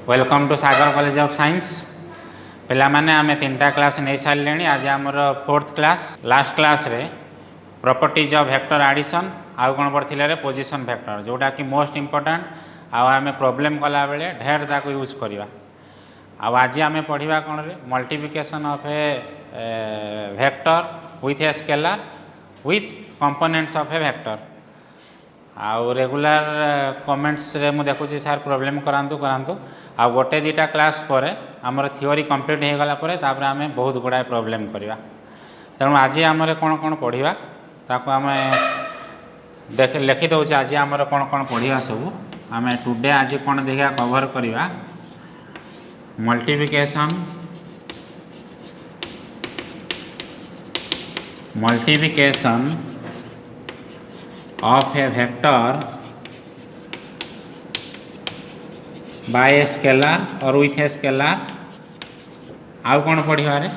Welcome to Sagar college of science. पिला माने आमे तीनटा क्लास नहीं सारे। आज आमर 4th क्लास लास्ट क्लास रे प्रॉपर्टीज ऑफ वेक्टर एडिशन आउ कौन पढ़ते पोजिशन वेक्टर जोटा कि मोस्ट इंपोर्टेंट आम प्रॉब्लम कला बेले ढेर ताको यूज करवा। आज आम पढ़ा कौन रे multiplication of a vector with a scalar with components of a vector. आउ रेगुलर कमेंट्स रे मु देखुची सार प्रॉब्लम करांतु आ गोटे दीटा क्लास पर आमर थियोरी कंप्लीट हो गला पर तापर आमे बहुत गुड़ाए प्रॉब्लम करवा। तेणु आज आमर कौन कौन पढ़ा ताको आमे देख लिखि दउछ। आज आमर कौन कौन पढ़ा सब आमे टुडे आज कौन देखा कवर करवा multiplication of a vector by a scalar or with a scalar। आउ कौन पढ़ा रे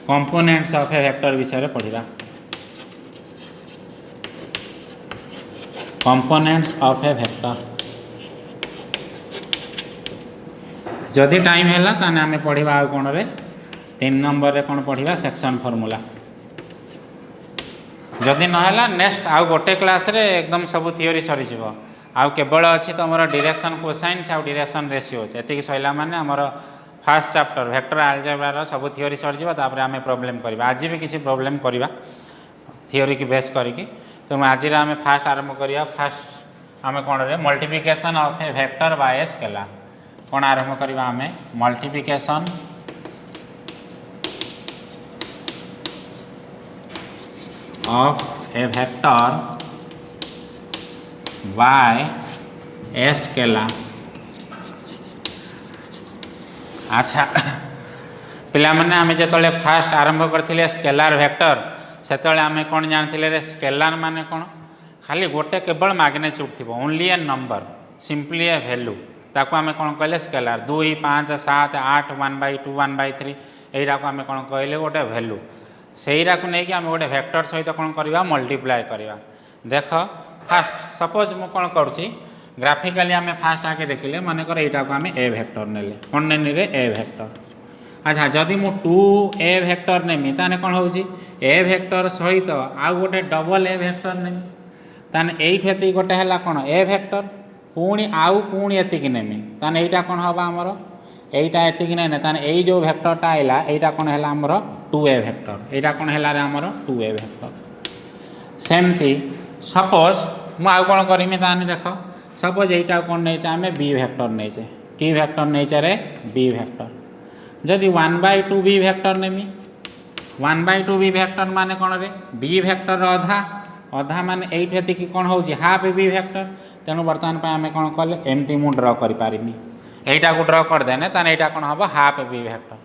कंपोनेंट्स ऑफ ए वेक्टर विषय पढ़ा। कंपोनेंट्स ऑफ ए वेक्टर जदि टाइम है ताने आमे पढ़ा। आउ कौन रे 3 नंबर रे कौन पढ़ा सेक्शन फॉर्मूला। जदि नहला नेक्स्ट आउ गोटे क्लास रे एकदम सब थियोरी सरी जीवो। आउ केवल अच्छी तुम डायरेक्शन कोसाइन्स आउ डायरेक्शन रेशियो एतिक सैला माने हमर फर्स्ट चैप्टर वेक्टर अलजेब्रा सब थियोरी सरी जीवो। तापर आमे प्रॉब्लम करबा। आज भी किसी प्रॉब्लम करबा थियोरी की बेस करिके। तो आज आमे फास्ट आरंभ करिया। फास्ट आमे कोन रे multiplication of a vector by a scalar कोन आरंभ करबा। आमे multiplication of a vector by a scalar। अच्छा पिला माने आमे जेतले फास्ट आरंभ करथिले स्केलार वेक्टर सेतले आमे कोन जानथिले रे स्केलार माने कोन खाली गोटे केवल मैग्नीट्यूड थिबो ओनली ए नंबर सिंपली ए वैल्यू ताको आमे कोन कहले स्केलार 2 5 7 8 1/2 1/3 एइरा को आमे कोन कहले गोटे वैल्यू सेईरा को नहीं कि आम गोटे वेक्टर सहित कौन करवा मल्टीप्लाए करवा। देख फास्ट सपोज मु कौन करुँची ग्राफिकाली आम फास्ट आके देखिले मनकर यहाँ को आम ए वेक्टर नेले कौन नेनी रे ए वेक्टर। अच्छा जदि मु 2a वेक्टर नेमी ताने कौन होउची ए वेक्टर सहित आउ गोटे डबल ए वेक्टर नेमी ताने एइठ एति गोटे हैला कौन ए वेक्टर पुणी आउ पुणी एतिकी नेमी ताने एइटा कौन हबा हमर एइटा एतिकी नै ताने एइ जो वेक्टरटा आइला एइटा कौन हैला हमर 2a वेक्टर एइटा कौन हैला रे हमर 2a वेक्टर। सेमती सपोज मु आउ कौन करमी ताने देख सपोज एइटा कौन नैचे आमे b वेक्टर नैचे की वेक्टर नैचे रे b वेक्टर। जदि 1/2 b vector Nemi 1/2 b vector माने कौन रे b वेक्टर अधा अधा माने एइठ एतिकी कौन होउची हाफ b वेक्टर। तेणु वर्तमान पे आमे कौन कले एमती मु ड्रा करि पारिमी एइटा को ड्रा कर देने ताने एइटा कौन हबो हाफ b वेक्टर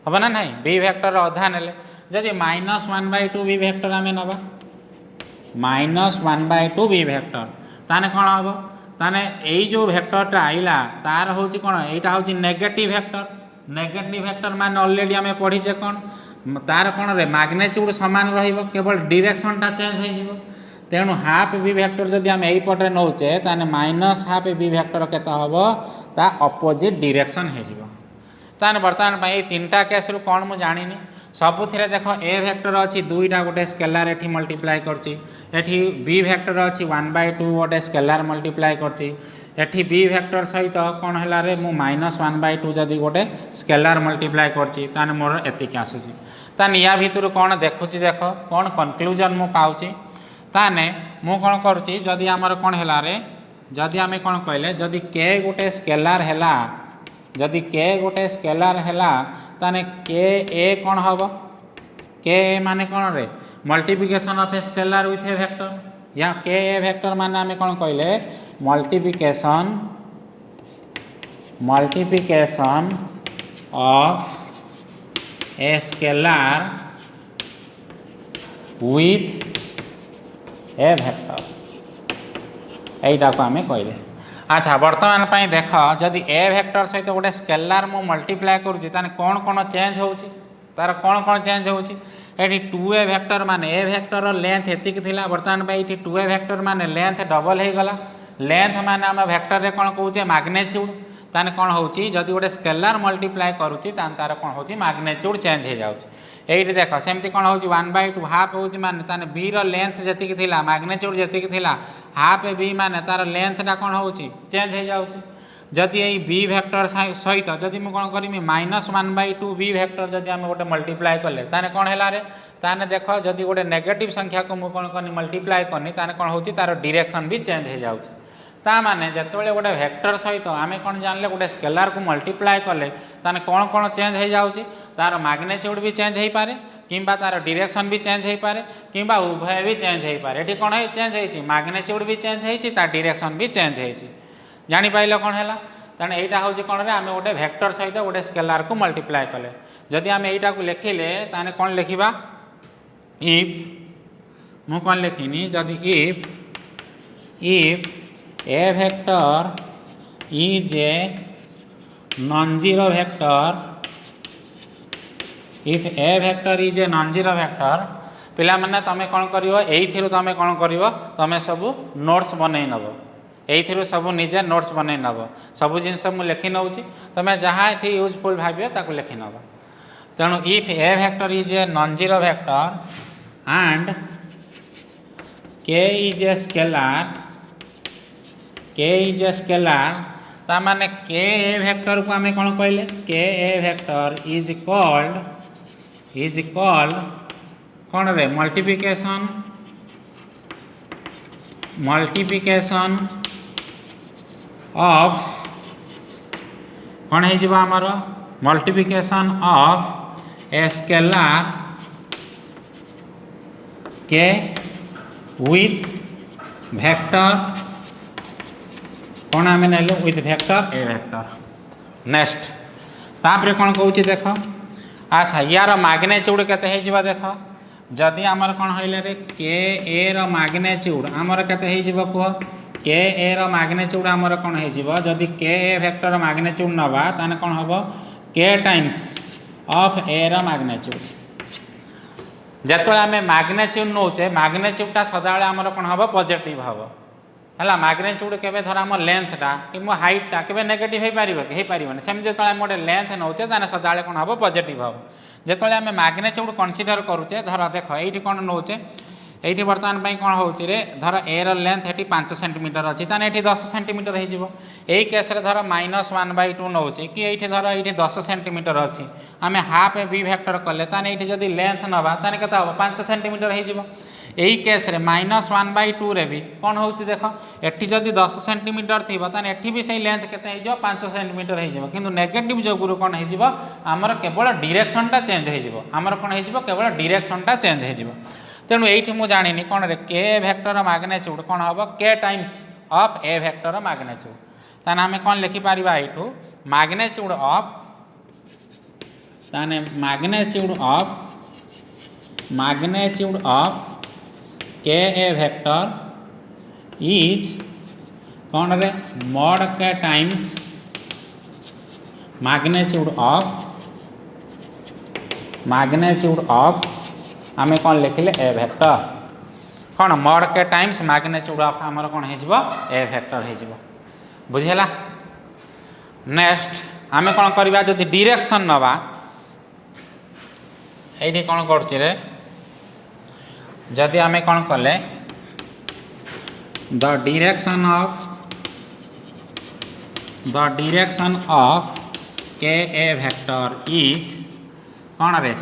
हम ना नहीं b वेक्टर अधा नेले। जदि -1/2 b वेक्टर आमे नबा -1/2 b वेक्टर ताने कौन हम ताने एई जो वेक्टरटा आइला तार होची कौन एइटा होची नेगेटिव वेक्टर। नेगेटिव वेक्टर माने ऑलरेडी आमे पढ़ीचे कौन तार कौन रे मैग्नीट्यूड समान रहिबो केवल डायरेक्शनटा चेंज हो जिवो। तेणु हाफ b वेक्टर जदि आमे एई पटे नौचे ताने -हाफ b वेक्टर केता हबो ता अपोजिट डायरेक्शन हो जिवो। ताने वर्तमान भाई तीनटा केस रु कौन मु जानिनी सबुथिरे देख ए वेक्टर अच्छी दुईटा गोटे स्केलार एठी मल्टीप्लाई करची एठी b वेक्टर अच्छी 1/2 गोटे स्केलार मल्टीप्लाई करची एठी b वेक्टर सहित कौन हैला रे मु -1/2 जदि गोटे स्केलार मल्टीप्लाई करची ताने मोर एतिक आसुची। ताने या भितर कौन देखुची देख कौन कंक्लूजन मु पाउची ताने मु कौन करुची जदि आमर कौन हैला रे जदि आमे कौन कहले जदि k गोटे स्केलार हैला जदि k गोटे स्केलार हैला ताने k a कौन हबो k माने कौन रे multiplication of a scalar with a vector या k a वेक्टर माने आमे कौन कहले multiplication of a scalar with a vector एइटा को आमे कहले। अच्छा वर्तमान पाई देख जदि ए वेक्टर सहित गोटे स्केलार मु मल्टीप्लाई करूची ताने कौन कौन चेंज होउची तार कौन कौन चेंज होउची ये 2a वेक्टर माने ए वेक्टर लेंथ एतिक थिला वर्तमान पे ये 2a वेक्टर माने लेंथ डबल हो गला लेंथ माने आम वेक्टर रे कौन कौचे मैग्नीट्यूड ताने कौन होची जदि गोटे स्केलार मल्टीप्लाई करूची तार कौन होची मैग्नीट्यूड चेंज हो जाउची एठी देख सेमती कौन होची 1/2 हाफ होची माने ताने बी रो लेंथ जति थिला मैग्नीट्यूड जति थिला हाफ बी माने तार लेंथटा कौन होची चेंज हो जाउची जदि यही बी वेक्टर सहित जदि मुझे कौन करी -1/2 बी वेक्टर जदि आम गोटे मल्टीप्लाई कले ताने कौन है रे ताने देख जदि गोटे नेगेटिव संख्या को मुझे कौन करनी मल्टीप्लाई करनी ताने कौन होची तार डायरेक्शन भी चेंज हो जाउची ता माने जतबेले गोटे वेक्टर सहित आम कौन जानले गोटे स्केलार को मल्टीप्लाई कले ताने कौन कौन चेंज हो जाउची तार मैग्नीट्यूड भी चेंज हो पारे किंबा तार डायरेक्शन भी चेंज हो पारे किंबा उभय भी चेंज हो पारे एठी कौन चेंज होईची मैग्नीट्यूड भी चेंज होईची तार डायरेक्शन भी चेंज होईची जानी पाइल कौन है तेना यहाँ हूँ कौन रे आम गोटे वेक्टर सहित गोटे स्केलार को मल्टीप्लाई कले जदि आम यहाँ को लिखिले ताने कौन लिखा इफ मु कौन लिखिनी जदि if A vector is a non zero vector if A vector is a non zero vector पिला माने तमे कौन करिवो एइथिरु तमे कौन करिवो तमे सब नोट्स बनै नबो एइथिरु सब निजे नोट्स बनै नबो सब जिनस मु लिखि नउची तमे जहाँ एठी यूजफुल भाबियो ताकु लिखि नबो तेणु if A vector is a non zero vector and के इज ए स्केलार ता माने के ए वेक्टर को आमे कौन कहले के ए वेक्टर इज कॉल्ड कौन रे मल्टीप्लिकेशन ऑफ कौन है आमर multiplication of a scalar K with vector कौन आम नेलु with vector a vector next तापर कौन कहूँ देख अच्छा यार मैग्नीट्यूड केते हो देख जदि आमर कौन होइले रे के ए रो मैग्नीट्यूड आमर केते हो कह के ए रो मैग्नीट्यूड आमर कौन हो जदि के ए वेक्टर मैग्नीट्यूड नवा ताने कौन हम के टाइम्स ऑफ ए रो मैग्नीट्यूड जिते आम मैग्नीट्यूड नौचे मैग्नीट्यूडटा सदाबले आमर कौन हम पॉजिटिव हम है मैग्नीट्यूड केवे धर आम लेंथटा कि मो हाइटटा केवे नेगेटिव हो पार कि पारन सेमती जो आम गोटे लेंथ नौचे ताने सदाबले कौन हम पॉजिटिव हम जिते आम मैग्नीट्यूड कनसीडर करुचे धर देख ये कौन नौचे ये बर्तमान कौन हो धर ए रो लेंथ ये 5 सेंटीमीटर अच्छी ताने ये 10 सेंटीमीटर हो केस धर -1/2 नौचे कि ये धर ये 10 सेंटीमीटर अच्छी आम हाफ बी वेक्टर कले ताने ये जदि लेंथ नवा ताने केते हम 5 सेंटीमीटर हो यही केस -1/2 रे भी कौन हो देख एटी जदि 10 सेंटीमीटर थी ताने एटी भी सही लेंथ केते हो 5 सेंटीमीटर हो किंतु नेगेटिव जोगुरु कौन हो आमर केवल डायरेक्शनटा चेंज हो आमर कौन हो केवल डायरेक्शनटा चेंज हो तेणु ये मुझे जानी कौन रे के वेक्टर मैग्नीट्यूड कौन हम के times of a vector magnitude ताने आम कौन लिखिपर यू मैग्नीट्यूड ऑफ ताने मैग्नीट्यूड ऑफ के ए वेक्टर इज कौन रे मॉड के टाइम्स मैग्नीट्यूड ऑफ आम कौन लिखिले ए वेक्टर कौन मॉड के टाइम्स मैग्नीट्यूड ऑफ आमर कौन हो ए वेक्टर हो बुझेला नेक्स्ट आम कौन करवा जदि डायरेक्शन नवा ये कौन कर जदि आम कौन कले द डायरेक्शन ऑफ के ए वेक्टर इज कौन रे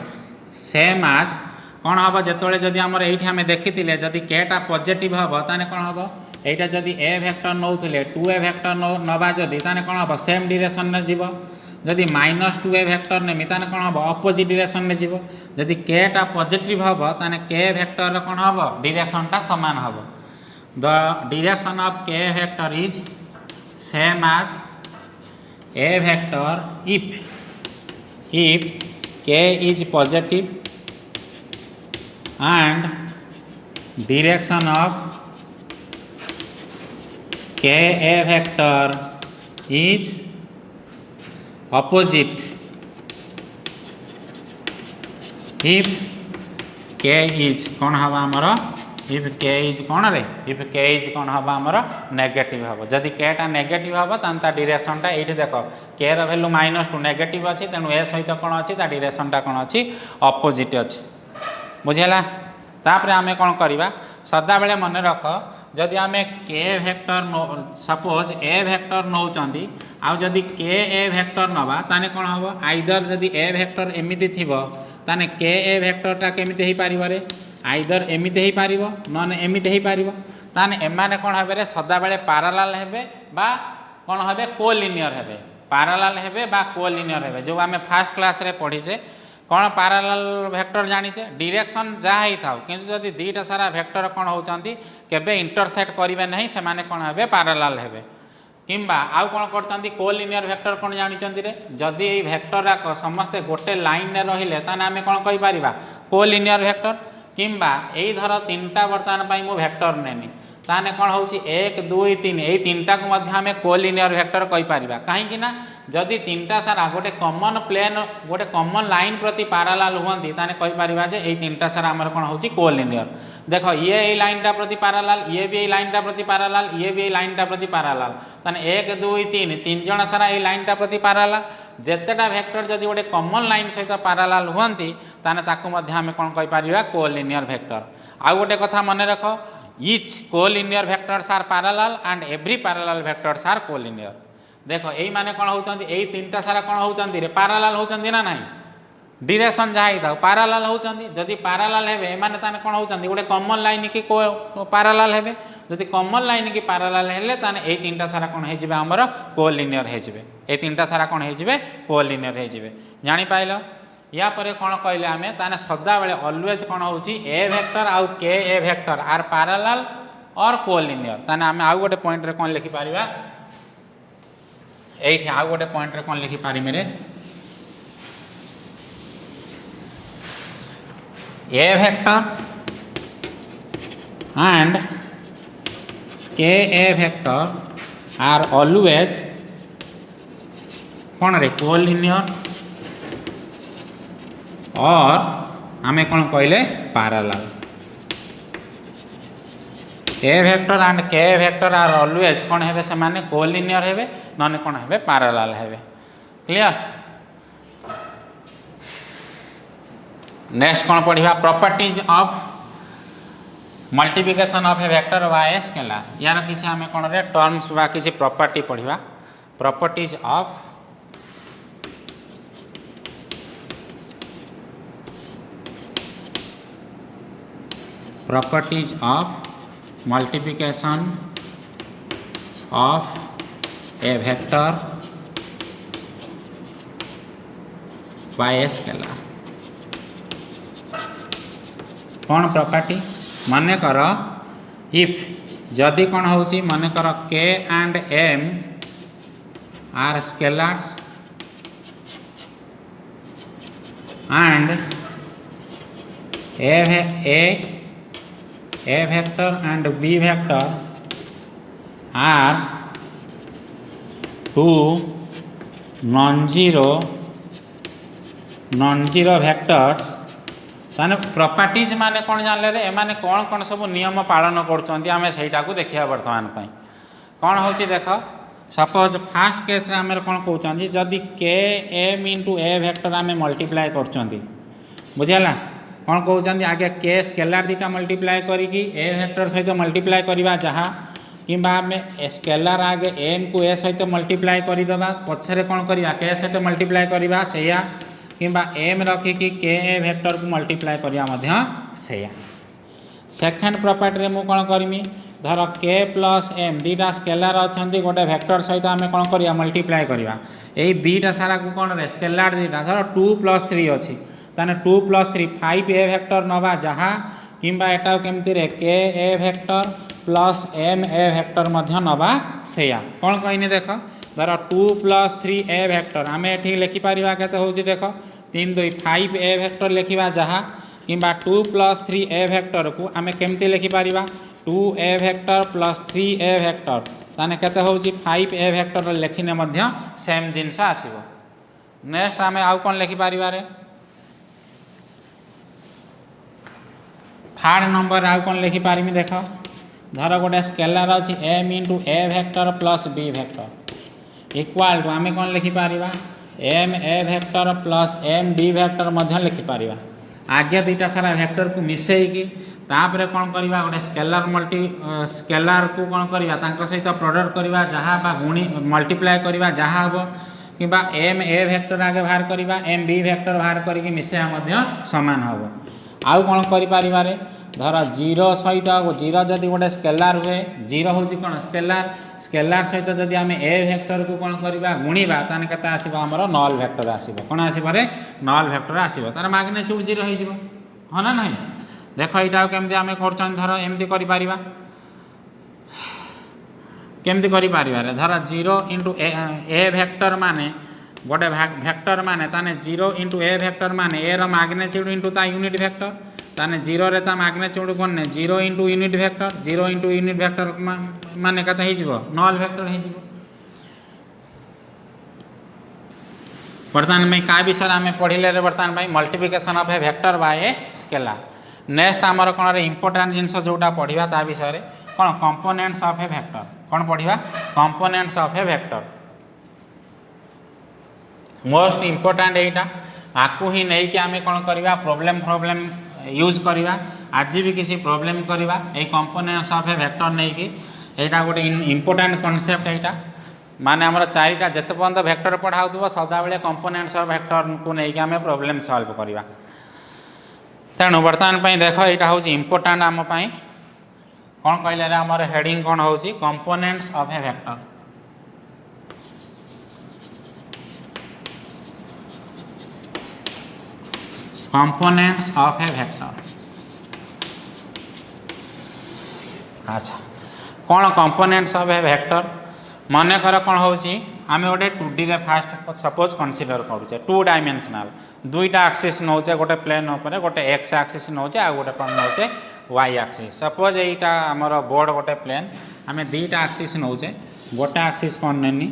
सेम आज कौन हम जिते जदि आम ये देखी जदि केटा पॉजिटिव हम ताने कौन हम यहाँ जदि ए वेक्टर नौले 2a वेक्टर नवा जदि ताने कौन हम सेम डायरेक्शन में जीव जदि -2a वेक्टर नेमी ताने कौन हम अपोजिट डायरेक्शन में जीव जदि केटा पॉजिटिव हम ताने के वेक्टर कौन हम डायरेक्शनटा सामान हम द डायरेक्शन ऑफ के वेक्टर इज सेम आज ए वेक्टर इफ के is positive and direction of k a vector is opposite if k is कौन हम आमर इफ के इज कौन रे इफ के इज कौन हम आमर नेगेटिव हम जदि केटा नेगेटिव हम तान डिरेक्शनटा ये देख के रैल्यू -2 नेगेटिव अच्छी तेणु ए सहित कौन अच्छी डिरेक्शनटा कौन अच्छी अपोजिट अच्छी बुझेगा तापर आम कौन करवा सदा बेले मन रख जदि आम के वेक्टर सपोज ए वेक्टर नौचंदी आदि के ए वेक्टर नवा ताने कौन हम आइदर जदि ए वेक्टर एमती थी ताने के ए वेक्टरटा केमिति हो पार रे आइदर एमती हो पार नन एमती हो पार ताने एमाने कौन हे सदा बेले पारालाल हेबे बा कौन हे कोलिनियर हेबे पारालाल हेबे बा कोलिनियर हेबे जो आम फास्ट क्लास रे पढ़ीचे कौन पारालाल वेक्टर जानीचे डिरेक्शन जहाँ ही था कि जदि दुईटा सारा वेक्टर कौन होती केबे इंटरसेक्ट करेंगे नहीं से माने कौन हे पारालाल हेबे किंबा आउ कौन करछंती कोलिनियर वेक्टर कौन जानिचंती रे जदि ये वेक्टर समस्ते गोटे लाइन रे रहिले ताने आमे कौन कहि परिबा कोलिनियर वेक्टर किंबा एई धर तीनटा वर्तमान पई मु वेक्टर नेनी ताने कौन होची 1 2 3 एई तीनटा को मध्य आमे कोलिनियर वेक्टर कहि परिबा काहे ना जदि तीनटा सारा गोटे कॉमन प्लेन गोटे कॉमन लाइन प्रति पारालाल हुअंती ताने कहि परिबा जे एई तीनटा सारा हमर कौन होची कोलिनियर देखो ये ए लाइनटा प्रति पारालाल ये भी ए लाइनटा प्रति पारालाल ये भी ए लाइनटा प्रति पारालाल ताने 1 2 3 तीन जण सारा ए लाइनटा प्रति पारालाल जेतेटा वेक्टर जदि गोटे कॉमन लाइन सहित पारालाल हुअंती ताने ताकू मध्य आमे कोन कहि परिबा कोलिनियर वेक्टर आ गोटे कथा मन रख each collinear vectors are parallel and every parallel vectors are collinear देखो यही माने कौन होचंती एई तीनटा सारा कौन होचंती रे पारालाल होचंती ना नहीं डिरेक्शन जहाँ ही था पारालाल होचंती जदि पारालाल हेबे एमाने ताने कौन होचंती गोटे कॉमन लाइन की पारालाल हेबे जदि कॉमन लाइन की पारालाल हेले ताने एई तीनटा सारा कौन हे जिवे हमर कोलिनियर हे जिवे ए तीनटा सारा कौन हे जिवे कोलिनियर हे जिवे जानि पाइलो या परे कौन कहले आमे ताने सदा बेले ऑलवेज कौन होची ए वेक्टर आउ के ए वेक्टर आर पारालाल और कोलिनियर ताने आमे आउ गोटे पॉइंट रे कौन लिखि पारिबा एठी आउ गोटे पॉइंट रे कौन लिखि पारि मेरे ए वेक्टर एंड के ए वेक्टर आर ऑलवेज कौन रे कोलिनियर और आमे कौन कहले पारालाल ए वेक्टर एंड के वेक्टर आर ऑलवेज कौन हेबे से माने कोलिनियर हेबे नने कौन हेबे पारालाल हेबे क्लियर नेक्स्ट कौन पढ़िबा properties of multiplication of a vector by a scalar यार किछि आमे कौन रे टर्म्स बा किछि प्रॉपर्टी पढ़िबा properties of multiplication of a vector by a scalar कौन प्रॉपर्टी माने कर इफ जदि कौन होची माने कर K and M are scalars and A vector and B vector are two non-zero vectors ताने प्रॉपर्टीज माने कौन जानले रे एमाने कौन कौन सब नियम पालन करछंती आमे सेटा को देखिया वर्तमान पई कौन होची देखो सपोज फास्ट केस रे आमे कौन कहउछंती जदि के m * a वेक्टर आमे मल्टीप्लाई करछंती बुझियाला कौन कहते आगे के स्केलार दीटा मल्टीप्लाई करी ए वेक्टर सहित मल्टीप्लाई करवा जहाँ कि स्केलार आगे एन को ए सहित मल्टीप्लाई करदे पछरे कौन करवा के सहित मल्टीप्लाई करवा से कि एम रखिकी के ए वेक्टर को मल्टीप्लाई करवा सेकेंड प्रॉपर्टी मु कौन करमी धर के प्लस एम दीटा स्केलार अच्छा गोटे वेक्टर सहित आम कौन करवा मल्टीप्लाई करवा यही दीटा सारा को कौन स्केलार दीटा धर 2 + 3 अच्छी ताने 2 + 3 5 ए वेक्टर नवा जहाँ किंबा एटा केमती रे K A vector plus M A vector मध्य नवा सेया कौन कहनी देख धर 2 + 3 ए वेक्टर आम ये लिखिपर के हूँ देख 3 2 5 ए वेक्टर लिखा जहाँ किंबा 2 + 3 ए वेक्टर को आम केमती लिखिपर 2 ए वेक्टर प्लस 3 ए वेक्टर ताने केते हूँ 5 ए वेक्टर लिखिने मध्य सेम जिनस आसो नेक्स्ट आम आउ कौन लिखिपर थर्ड नंबर आउ कौन लिखिपारि देख धर गोटे स्केलार अच्छी M into A vector plus B vector equal to आम कौन लिखिपार M A vector plus M B vector लिखिपार आगे दुईटा सारा भेक्टर को मिसेकी तापर कौन करवा गोटे स्केलार स्केलार को कौन करवा सहित प्रोडक्ट करवा जहाँ गुणी मल्टीप्लाए करवा जहाँ हम कि एम ए भेक्टर आगे बाहर करवा एम बी भेक्टर बाहर करके मिसेया सामान हम आउ कौन कर धर जीरो सहित जीरो जदि गोटे स्केलार हुए जीरो हूँ कौन स्केलार स्केलार सहित जदि आम ए भेक्टर को कौन करवा गुणवा ताने केते आसीबो हमर नल भेक्टर आसीबो कौन आसीबो रे नल भेक्टर आसीबो तार मैग्नीट्यूड जीरो हो जिवो हाँ ना नहीं देख यहाँ केमती आम कर धर एमती केमती कर धर जीरो इंटू ए भेक्टर माने गोटे भेक्टर माने ताने जीरो इंटू ए भेक्टर माने ए रो मैग्नीट्यूड इंटू ता यूनिट भेक्टर ताने जीरो रे ता मैग्नीट्यूड कौन zero into unit vector zero into unit vector माने केते हो नल भेक्टर हो बर्तमान में क्या विषय आम पढ़ले बर्तमान भाई multiplication of a vector by a scalar next आमर कौन इंपोर्टाट जिनस जोटा पढ़ा ता विषय कौन कंपोनेंट्स ऑफ ए भेक्टर कौन पढ़ा components of a vector most important यहीटा आपको ही नहीं कि आम कौन करवा प्रॉब्लम यूज करवा आज भी किसी प्रॉब्लम करवा ये कंपोनेंट्स ऑफ ए भेक्टर नहीं कि यहाँ गोटे इंपोर्टाट कॉन्सेप्ट यहाँ माने आमर चारिटा जिते पर्यंत भेक्टर पढ़ाऊ सदा बेले कंपोनेंट्स ऑफ भेक्टर को लेकिन आम प्रॉब्लम सॉल्व करवा तेणु बर्तमान देख यहाँ हूँ इंपोर्टाट आम कौन कहले आमर हेडिंग कौन हूँ components of a vector components of a vector अच्छा कौन कंपोनेंट्स ऑफ ए भेक्टर मन कर कौन हूँ आम गोटे 2D रे फास्ट सपोज कनसीडर करुचे 2 डायमेंशनल दुईटा एक्सिस नौचे गोटे प्लेन उपर गोटे एक्स एक्सिस नौचे आ गोटे कौन नौचे वाई एक्सिस सपोज यहीटा आमर बोर्ड गोटे प्लेन आम दुईटा एक्सिस नौचे गोटे एक्सिस कौन नेनी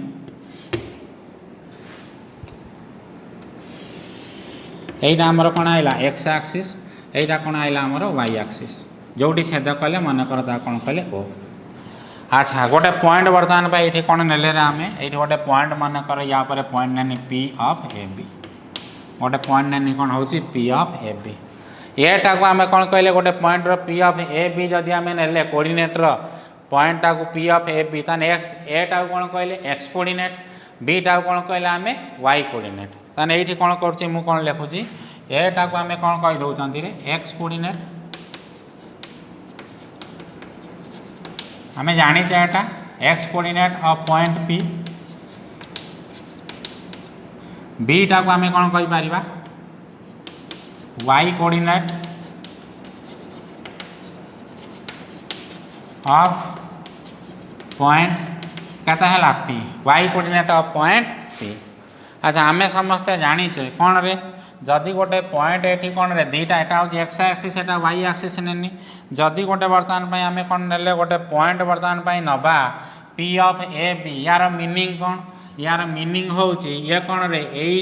यहीटा आमर कौन आइला एक्स एक्सिस यहीटा कौन आइला आमर वाई एक्सिस जोटी छेद कले मन कर कौन कले ओ अच्छा गोटे पॉइंट बर्तमान पर ये कौन नेले आम ये गोटे पॉइंट मन कर या पॉइंट नेनी पी ऑफ ए बी गोटे पॉइंट नेनी कौन हूँ पी ऑफ ए बी एटा को आम कौन कहले गोटे point P of A B जदि आम नेले कोऑर्डिनेटर पॉइंटा को पी ऑफ ए बी ताने एटा को कौन कहले एक्स कोऑर्डिनेट बीटा को कौन कहले आम वाई कोऑर्डिनेट ताने ये कौन करुँची मु कौन लिखुची एटा को आम कौन कही दौरान एक्स कोऑर्डिनेट आम जानीचे एटा x coordinate of point P बीटा को आम कौन कही पारिबा वाई कोऑर्डिनेट ऑफ पॉइंट कहता है P y coordinate of point P अच्छा आम समस्ते जानीचे कौन रे जदि गोटे पॉइंट ये कौन रे दुईटा यहाँ हूँ x axis iota y axis नेनी जदि गोटे बर्तमान आम कौन ने गोटे पॉइंट बर्तमान नवा पी ऑफ ए बी यार मीनिंग कौन यार मीनिंग हूँ ये कौन रे यही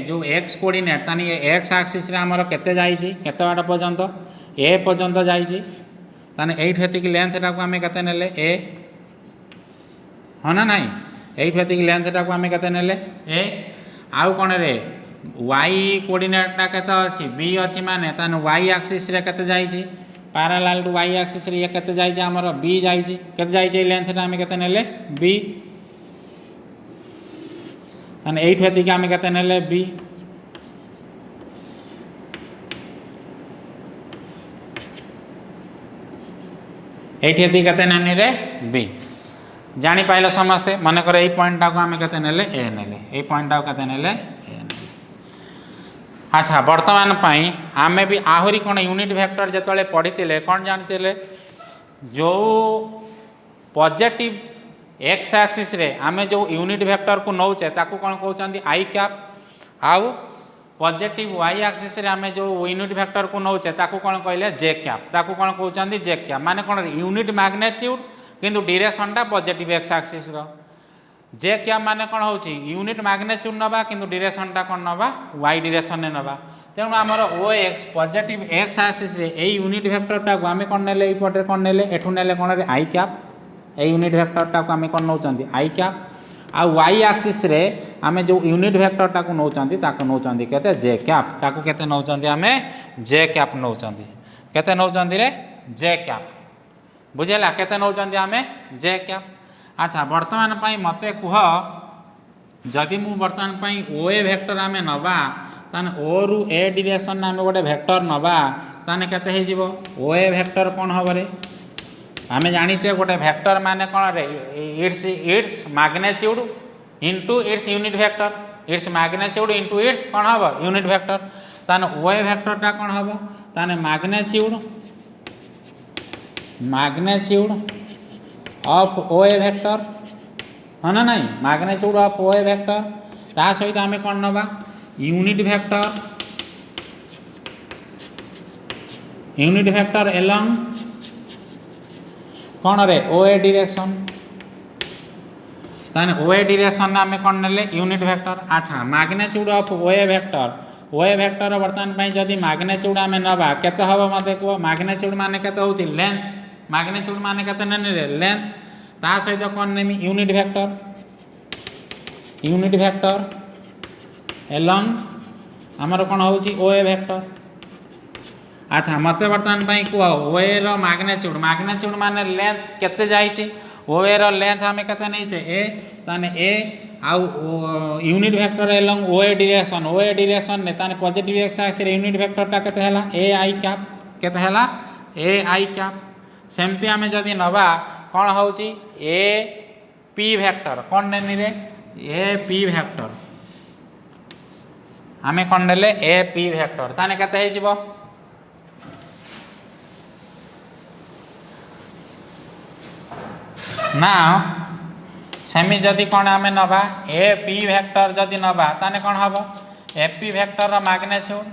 जो एक्स कोऑर्डिनेट तानी ये एक्स एक्सिस आमर केते जाइए केते बाट पर्यंत ए पर्यंत जाइए ताने एठी लेंथ टाक आम केते नेले ए हाँ ना नहीं एठी लेंथ टाक आम केते नेले ए आउ कौन रे वाई कोऑर्डिनेटा केते अछि बी अछि माने ताने वाई एक्सिस रे केते जाइए पैरेलल टू वाई एक्सिस रे ये केते जाइए हमर बी जाइए केते जाइए लेंथटा आम केते नेले बी ताने एठी आम केते नेले बी एठी केते नेनी रे बी जानी पाइल समस्ते मनकर यही पॉइंटा को आम केते नेले ए नेले यही पॉइंटा को केते नेले ए नेले अच्छा वर्तमान पाई आम भी आहरी कौन यूनिट वेक्टर जिते पढ़ी कौन जानते जो पॉजिटिव एक्स एक्सिस रे आम जो यूनिट वेक्टर को नौचे ताकू कौन कहते आई कैप आउ पॉजिटिव वाई एक्सिस रे आम जो यूनिट वेक्टर को नौचे ताकू कौन कहले जे कैप ताकू कौन कहते जे कैप माने कौन यूनिट मैग्नीट्यूड किंतु डायरेक्शनटा पॉजिटिव एक्स एक्सिस जे कैप माने कौन हो यूनिट मैग्नेट्यूड नवा किंतु डायरेक्शनटा कौन नवा वाई डायरेक्शन में नवा तेणु आमर ओ एक्स पॉजिटिव एक्स एक्सिस रे ए यूनिट वेक्टरटा को आम कौन नेले पटे कौन नेले एठू नेले कौन रे आई कैप ए यूनिट वेक्टरटा को आम कौन नौचंदी आई कैप आ वाई एक्सिस रे आम जो यूनिट वेक्टरटा को नौचंदी ताको नौचंदी केते जे कैप ताको केते नौचंदी आमे जे कैप नौचंदी केते नौचंदी रे जे कैप बुझेला केते नौचंदी आमे जे कैप। अच्छा वर्तमान पई मते कुह जदि मु वर्तमान पई ओ ए वेक्टर आमे नबा ताने ओ रु ए डायरेक्शन आमे गोटे वेक्टर नबा ताने केते हे जिवो ओ ए वेक्टर कोन हबो रे आमे जानिचे गोटे वेक्टर माने कोन रे its magnitude into its unit vector its magnitude into its कोन हबो यूनिट वेक्टर ताने ओ ए वेक्टरटा कोन हबो ताने magnitude of O A vector हाँ ना नहीं magnitude of O A vector ता सहित आमे कोन नबा यूनिट वेक्टर एलॉन्ग कौन रे ओ ए डायरेक्शन ताने ओ ए डायरेक्शन आमे कोन नेले यूनिट वेक्टर। अच्छा magnitude of O A vector वर्तमान पई जदी मैग्नीट्यूड आमे नबा केते हबो मते को मैग्नीट्यूड माने केते होची लेंथ मैग्नीट्यूड माने केते नेने रे लेंथ ता सहित कोन नेमी यूनिट वेक्टर एलॉन्ग आमर कौन होची ओ ए वेक्टर। अच्छा मत वर्तमान पई को ओ ए रो मैग्नीट्यूड माने लेंथ केते जाईचे ओ ए रो लेंथ हमें केते नैचे ए ताने ए आउ यूनिट वेक्टर एलॉन्ग ओ ए डायरेक्शन ने ताने पॉजिटिव एक्स एक्सिस रे यूनिट वेक्टरटा केते हला ए आई कैप केते हला ए आई कैप। सेमती आमे जदी नबा कौन होची ए पी वेक्टर कौन नेनी रे ए पी वेक्टर आमे कौन नेले ए पी वेक्टर ताने केते हे जिवो ना सेमी जदि कौन आमे नबा ए पी वेक्टर जदि नबा ताने कौन हबो ए पी वेक्टर रो magnitude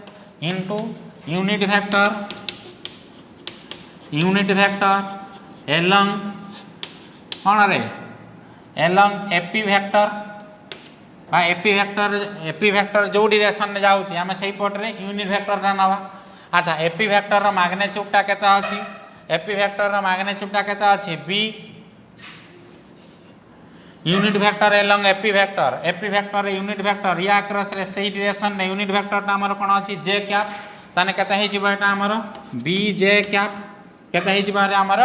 into unit vector along कौन रे एलॉन्ग एपी वेक्टर जो डायरेक्शन में जाउची आमे सही पट रे यूनिट वेक्टर रा नबा। अच्छा एपी वेक्टर रो मैग्नीट्यूडटा केते अछि एपी वेक्टर रो मैग्नीट्यूडटा केते अछि बी unit vector along AP vector unit vector या क्रॉस रे सही डायरेक्शन ने यूनिट वेक्टरटा हमर कोन अछि जे कैप ताने केते हे जिवो एटा हमर बी जे कैप केते हे जिवो रे हमर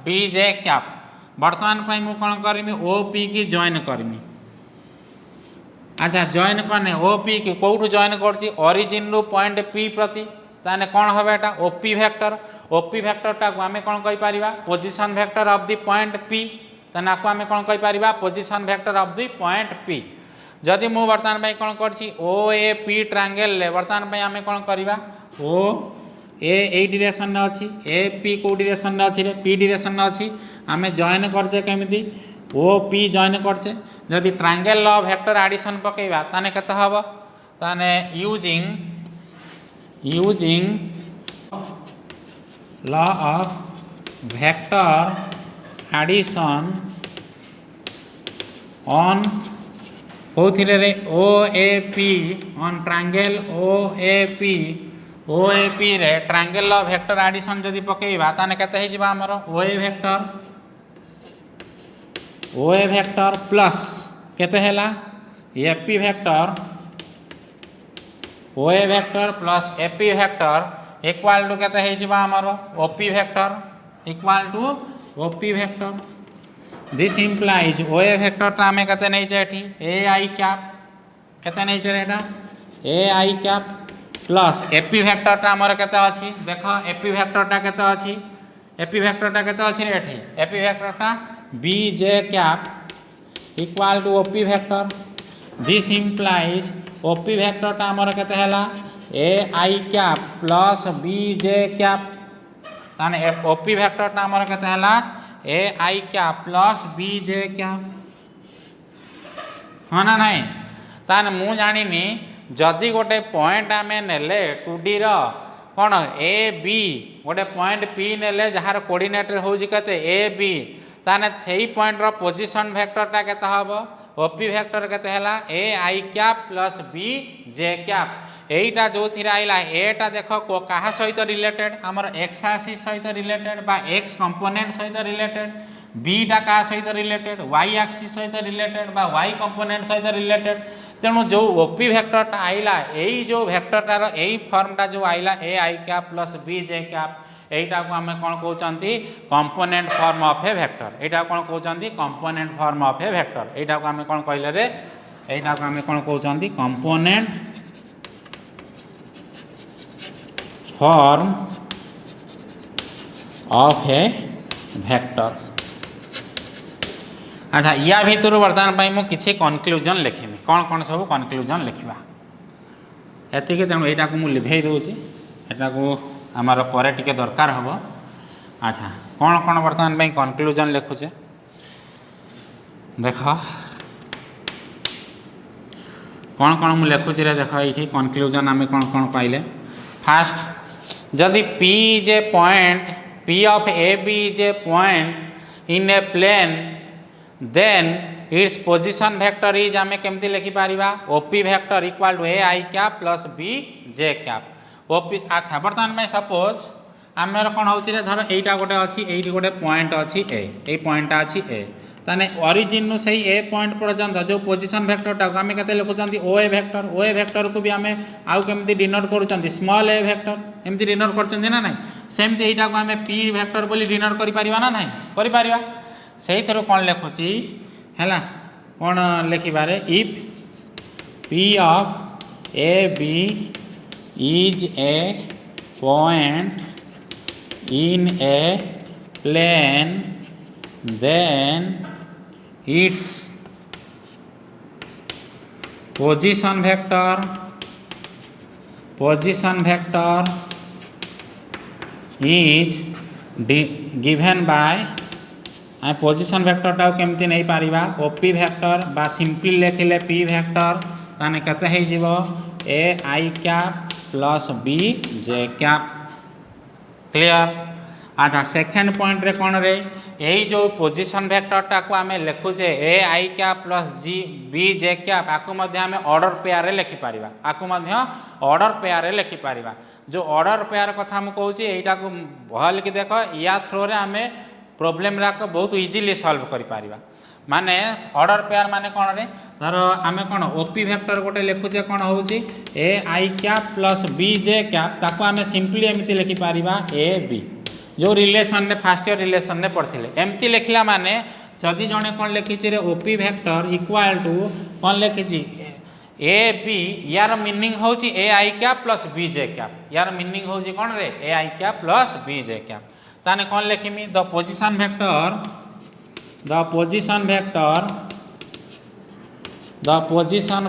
बी जे कैप। वर्तमान पई मु कोन करमी ओ पी की जॉइन करमी। अच्छा जॉइन कने ओ पी की कोठु जॉइन करछि ओरिजिन रो पॉइंट पी प्रति ताने कोन हबे एटा ओपी वेक्टरटा को आमे कोन कहि परिबा position vector of the point P ताने आको आमे कोन कहि परिबा position vector of the point P. जदि मु वर्तमान पई कोन करछि ओ ए पी ट्रायंगल ले वर्तमान पई आमे कोन करिबा ओ ए डायरेक्शन में अच्छी ए पी को डायरेक्शन में अच्छी पी डायरेक्शन में अच्छी आम जॉइन करचे केमिति ओ पी जॉइन करचे जदि ट्रायंगल लॉ वेक्टर एडिशन पकेबा ताने केते हबो ताने using law of vector addition on कोथिले रे O A P on triangle O A P रे ट्रायंगल ऑफ वेक्टर एडिशन जदि पकेबा ताने केते हे जिबा हमर ओ ए वेक्टर प्लस केते हैला AP vector O A vector plus AP vector equal to केते हे जिबा हमर OP vector equal to OP vector. This implies O A vector ता हमें केते नै छै एठी ए आई कैप केते नै छै एटा ए आई कैप प्लस एपी वेक्टरटा हमर केते अछि देखो एपी वेक्टरटा केते अछि एपी वेक्टरटा केते अछि रे एठी एपी वेक्टरटा B J cap equal to OP vector. This implies OP वेक्टरटा हमर केते हैला A I cap plus B J cap ताने ओपी वेक्टरटा हमर केते हैला A I cap plus B J cap हाँ ना नहीं ताने मु जानिनी जदि गोटे पॉइंट आम नेले 2D रो कौन ए बी गोटे पॉइंट पी नेले जार कोऑर्डिनेट होउछि कते ए बी ताने सेही पॉइंट रो पोजीशन वेक्टरटा केते हबो ओपी वेक्टर केते हला ए आई cap plus B J cap एटा जो थिरा आइला एटा देखो को कहा सहित रिलेटेड हमर एक्स एक्सिस सहित रिलेटेड बा एक्स कंपोनेंट सहित रिलेटेड बी टा का सहित रिलेटेड वाई एक्सिस सहित रिलेटेड बा वाई कंपोनेंट सहित रिलेटेड तेणु जो ओपी वेक्टरटा आइला एई जो वेक्टरटार एई फॉर्मटा जो आइला A I cap plus B J cap एटा को आमे कोन कहउचंती component form of a vector एटा कोन कहउचंती component form of a vector एटा को आमे कोन कहले रे एटा को आमे कोन कहउचंती component form of a vector. अच्छा या भितर वर्तमान पाई मु किछि कनक्लूजन लिखिमी कौन कौन सब कनक्लूजन लिखिबा एतिके तेणु एटा को मु लिभेई दउची एटा को आमार परे टिके दरकार हबो। अच्छा कौन कौन वर्तमान पाई कनक्लूजन लिखुचे देख कौन कौन मु लिखुची रे देख एठी कनक्लूजन आमे कौन कौन पाइले फास्ट जदि P जे point P of A B जे point in a plane then its position vector is आमे केमती लिखि पारिबा OP vector equal to a I cap plus B J cap OP. अच्छा बर्तमान में सपोज आमेर कौन होची रे धर एटा गोटे अछि एठी गोटे पॉइंट अछि ए पॉइंटटा अछि ए ताने ओरिजिन नु सही ए पॉइंट पर्यंत जो पोजिशन वेक्टरटा आमे कते लिखुचंती ओ ए वेक्टर को भी आमे आउ केमती डिनोट करूचंती स्मॉल ए वेक्टर एमती डिनोट करचंती ना नहीं सेमती एटा को आमे पी वेक्टर बोली डिनोट करि परिबा ना नहीं करि परिबा सही थरो कौन लिखुची हैला कौन लिखिबारे if P of A b is a point in a plane then its position vector is given by uh position वेक्टरटा केमती नहीं पारिबा ओपी वेक्टर बा सिंपली लिखिले पी वेक्टर ताने कते हे जीवो a I cap plus B J cap clear. अच्छा सेकेंड पॉइंट रे कौन रे यही जो पोजिशन वेक्टरटा को आमे लिखुचे ए आई कैप प्लस जी बी जे कैप आकु मध्य आमे ऑर्डर पेयर रे लिखि पारिबा आकु मध्य ऑर्डर पेयर रे लिखि पारिबा जो ऑर्डर पेयर कथा मु कहूची एटा को भल कि देखो या थ्रो रे आमे प्रॉब्लम राक बहुत इजीली सॉल्व करि पारिबा माने ऑर्डर पेयर माने कौन रे धर आमे कौन ओपी वेक्टर गोटे लिखुचे कौन होउची a I cap plus B J cap ताको आमे सिंपली एमती लिखि पारिबा ए बी जो रिलेशन ने फर्स्ट ईयर रिलेशन ने पढ़थिले एमती लिखला माने जदि जने कौन लिखिची रे ओपी वेक्टर इक्वल टू कौन लिखिची ए बी यार मीनिंग होउची a I cap plus B J cap यार मीनिंग होउची कौन रे a I cap plus B J cap ताने कौन लिखिमी द पोजिशन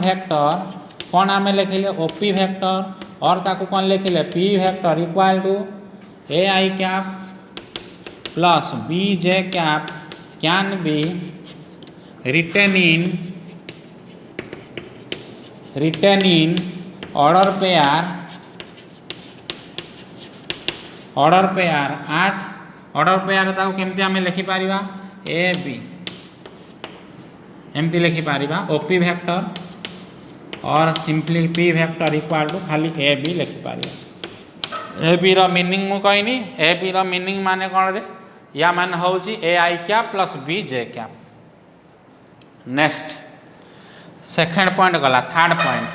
वेक्टर कौन आमे लिखिले ओपी वेक्टर और ताको कौन लिखिले P vector equal to a I cap plus B J cap can be written in order pair आज ऑर्डर पेयर ताको केमती आमे लिखि पारिबा ए बी एमती लिखि पारिबा ओपी वेक्टर और simply P vector equal to खाली ए बी लिखि पारिबा ए बी रो मीनिंग मु कहनी ए बी रो मीनिंग माने कोन रे या माने होउची a I cap plus B J cap. Next second point गला थर्ड पॉइंट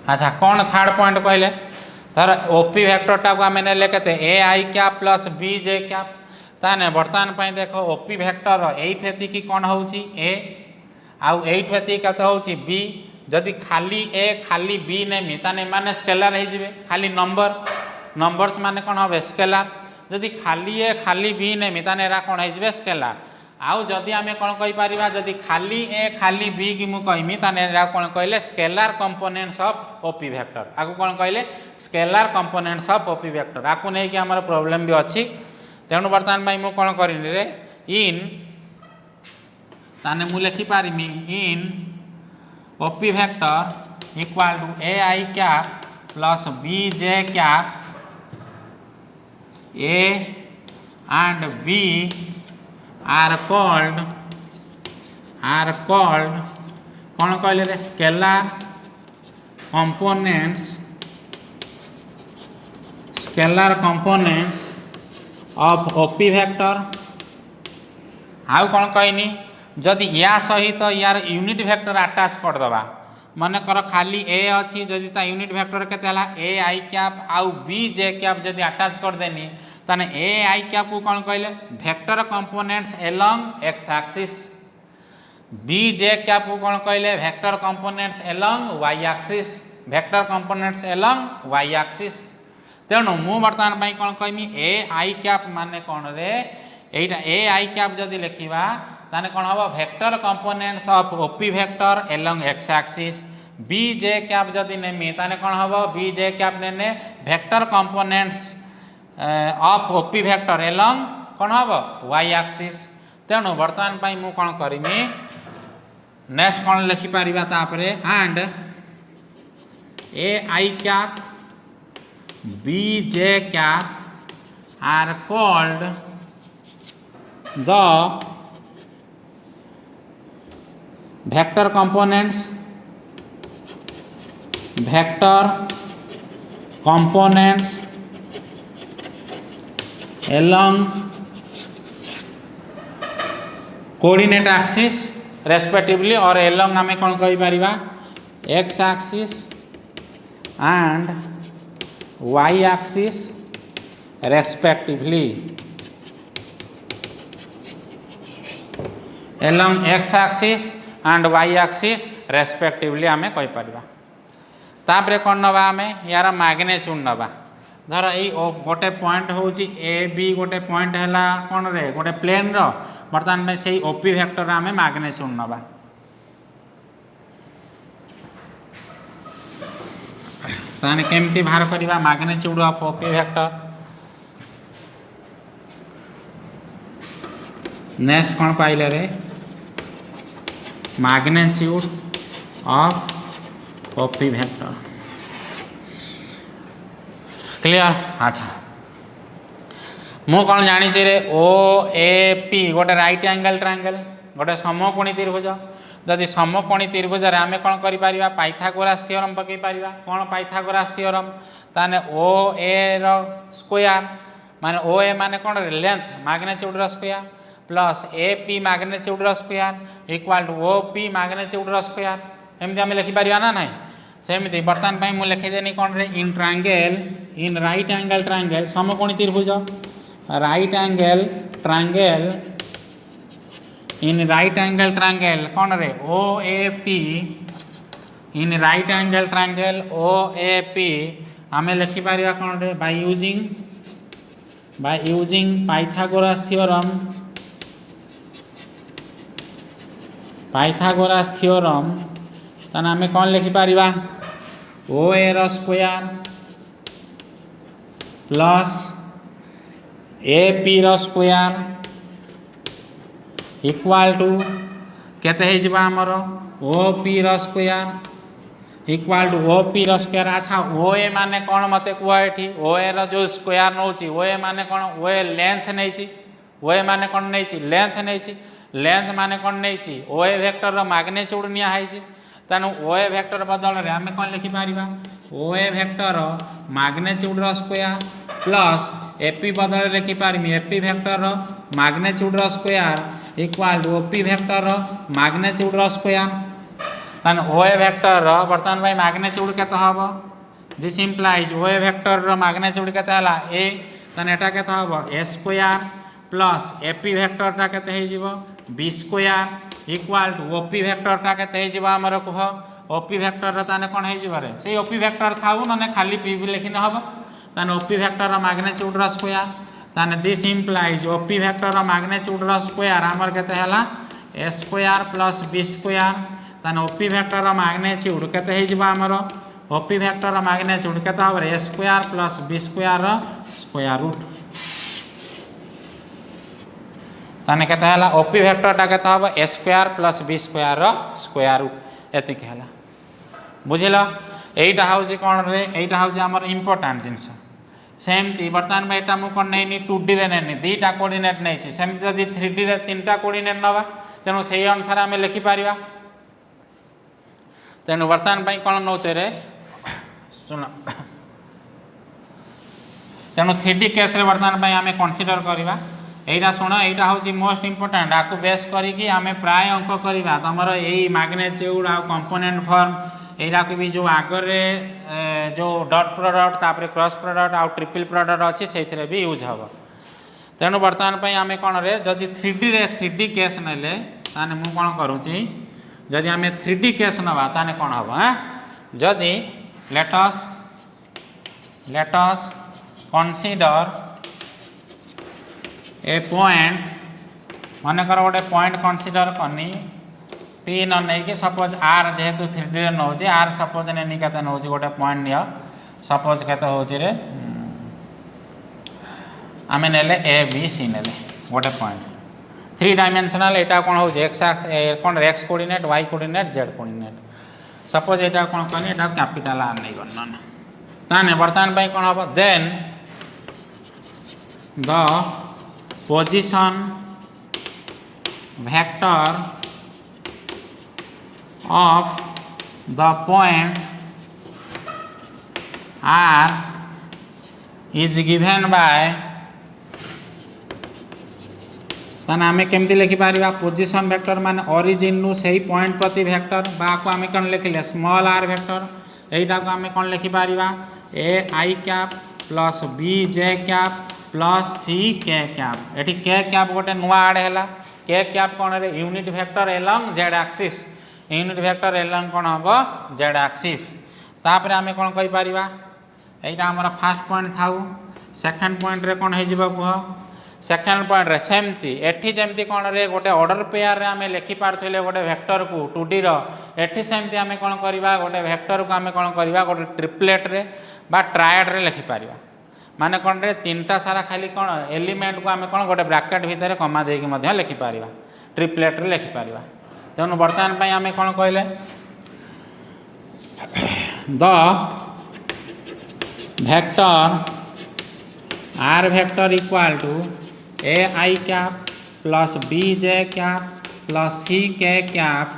अच्छा कौन थर्ड पॉइंट कहले धर ओपी वेक्टरटा को आमे नेले केते a I cap plus B J cap ताने वर्तमान पाई देखो ओपी वेक्टर एई फेती की कौन होउची ए आउ एई फेती कते होउची बी जदि खाली ए खाली बी नेमी ताने माने स्केलर हे जिवे खाली नंबर्स माने कौन होबे स्केलर जदि खाली ए खाली बी नेमी ताने एरा कौन हे जिवे स्केलर आउ जदि आमे कौन कहि पारिबा जदि खाली ए खाली बी की मु कहिमी ताने एरा कौन कहले scalar components of OP vector आकु कौन कहले scalar components of OP vector आकु नै कि हमर प्रॉब्लम भी अछि तेणु वर्तमान भाई मु कौन करिनी रे इन ताने मु लिखि पारिमी in OP vector equal to a I cap plus B J cap a and B are called कौन कहले रे scalar components of OP vector. आउ कौन कहनी जदि या सहित यार यूनिट वेक्टर अटैच करदे मन कर खाली ए अच्छी जदि ता यूनिट वेक्टर केते हला ए आई कैप आउ बी जे कैप जदि अटैच करदेनी ताने ए आई कैप को कौन कहले vector components along x axis, b जे कैप को कौन कहले vector components along y axis, vector components along y axis. तेणु मु बर्तमान पाई कौन कहमी ए आई कैप माने कौन रे एटा ए आई कैप जदि लिखिबा ताने कौन हबो vector components of OP vector along x axis. B J cap जदि नेमी ताने कौन हबो बी जे कैप नेने vector components of OP vector along कौन हम वाई एक्सिस। तेणु बर्तमान पाई मु कौन करमी नेक्स्ट कौन लिखिपर तापरे and a I cap b J cap are called the vector components along coordinate axis respectively और along आम कौन कहीपर x axis and y axis respectively. along x axis and y axis respectively आम कहीपर। तापरे कौन नवा आम यार मैग्नीट्यूड नवा धर ये गोटे पॉइंट हूँ ए बी गोटे पॉइंट है कौन रे गोटे प्लेन रो बर्तमान में से ओपी वेक्टर आम मैग्नीट्यूड नवा। ताने केमती बाहर करवा magnitude of OP vector. Next कौन पाइले रे magnitude of OP vector clear. अच्छा मु कौन जानी रे ओ ए पी गोटे राइट एंगल ट्रायंगल गोटे समकोणी त्रिभुज जदि समकोणी त्रिभुज आम कौन कर पाइथागोरस थ्योरम पकई पार कौन पाइथागोरस थ्योरम ताने ओ ए रो स्क्वायर माने ओ ए माने कौन लेंथ मैग्नीट्यूड रो square plus A P magnitude रो square equal to O P magnitude रो स्क्वायर एमती आम लिखिपर ना ना सेमती बर्तमान मुझे लिखिदेनी कौन रे in triangle in right angle triangle समकोणी त्रिभुज right angle triangle in right angle triangle कौन रे O A P in right angle triangle O A P आम लिखिपर कौन रे बाय यूजिंग पाइथागोरस थ्योरम ताने आम कौन लिखिपर ओ ए रो स्क्वायर प्लस ए पी रो स्क्वायर इक्वल टू केते हो आमर ओ पी रो square equal to O P रो स्क्वायर। अच्छा ओ ए माने कौन मत कह ये ओ ए रो जो स्क्वायर नौ ओ ए माने कौन ओ ए लेंथ नहीं ओ ए माने कौन नहीं लेंथ नहीं लेंथ माने कौन नहीं ओ ए वेक्टर रो मैग्नीट्यूड नियाई तेणु ओ ए वेक्टर बदल में आम कौन लिखिपर ओ ए वेक्टर मैग्नीट्यूड रो स्क्वायर प्लस एपी बदल लिखिपर एपी वेक्टर मैग्नीट्यूड रो square equal to OP vector magnitude रो स्क्वायर। तेणु ओ ए वेक्टर बर्तमान भाई मैग्नीट्यूड केते हबो this implies O A vector magnitude केते हला ए तेन एटा केते हबो ए स्क्वायर प्लस एपी वेक्टरटा केते हो b square equal to OP वेक्टरटा केते हो आमर कह ओपी वेक्टर ताने कौन हो से ओपी वेक्टर थाऊ ना खाली पी भी लिखिने हम ताने ओपी वेक्टर मैग्नीट्यूड रो स्क्वायर ताने this implies OP vector magnitude रो स्क्वायर आमर केते हला a square plus b square ताने ओपी वेक्टर मैग्नीट्यूड केते हो आमर ओपी वेक्टर मैग्नीट्यूड केते हम a square plus b square square root ताने केते हला ओपी वेक्टरटा केते हम a square plus b square square root एतिक हला। बुझिल एटा हूँ कौन रे एटा हूँ आमर इम्पोर्टाट जिनस सेमती बर्तमान में यहाँ मुझे कौन नहीं 2D रे नहीं दुईटा कोऑर्डिनेट नहीं सेमती जदि 3D रे 3टा कोऑर्डिनेट नवा तेणु से अनुसार आम लिखिपर तेणु बर्तमान पर कौन नौचे रे शुण तेणु 3D केस रे बर्तमान पर आम कनसीडर करवा यहीटा शुण यहाँ हूँ मोस्ट इम्पोर्टाट आपको बेस करके आम प्राय अंक करवा तुम यही मैग्नेट्यूड आ कंपोनेंट फॉर्म यहाँ भी जो आगे जो डॉट प्रोडक्ट तापर क्रॉस प्रोडक्ट आउ ट्रिपल प्रोडक्ट अच्छी से भी यूज हम तेणु बर्तमान पर आम कौन रे जदि 3D केस नेले ताने मु कौन करुँची जदि आम 3D केस नवा ताने कौन हम जदि लेटस कंसीडर ए पॉइंट मनकर गोटे पॉइंट कंसीडर करनी पी न नहीं सपोज आर जेहेतु 3D रे नौ आर सपोज नहीं के नौ गोटे पॉइंट नि सपोज के हूँ रे आम नेले ए बी सी नेले गोटे पॉइंट 3 डायमेंशनल यहाँ कौन हो एक्स कौन x coordinate y coordinate z coordinate suppose यहाँ कौन कहनी यहाँ कैपिटल आर नहीं गणन ताने बर्तमान पर कौन हम then the position vector of the point R is given by ताने आम केमती लिखिपर पोजिशन वेक्टर मान ओरिजिन नु सही पॉइंट प्रति वेक्टर बाको आम कौन लिखिले स्मॉल आर वेक्टर यहीटा को आम कौन लिखिपर a I cap plus B J cap plus c k cap eighty के कैप गोटे नुआ आड है के कैप कौन रे unit vector along Z axis unit vector along कौन हम जेड एक्सिस तापर आम कौन कहीपर यहाँ आमर फास्ट पॉइंट था सेकेंड पॉइंट रे कौन हो कह सेकेंड पॉइंट रे सेमती एठी जमती कौन रे गोटे ऑर्डर पेयर रे आम लिखिपारे गोटे वेक्टर को 2D एठी सेमती आम कौन करवा गोटे वेक्टर को आम कौन करवा गोटे ट्रिपलेट रे बा ट्रायड रे लिखिपर माने कौन रे 3टा सारा खाली कौन एलिमेंट को आम कौन गोटे ब्रैकेट भितर कमा देकी लिखिपर ट्रिपलेट रे लिखिपर तेणु बर्तमान पर आम कौन कहले the vector r vector equal to a I cap plus B J cap plus c k cap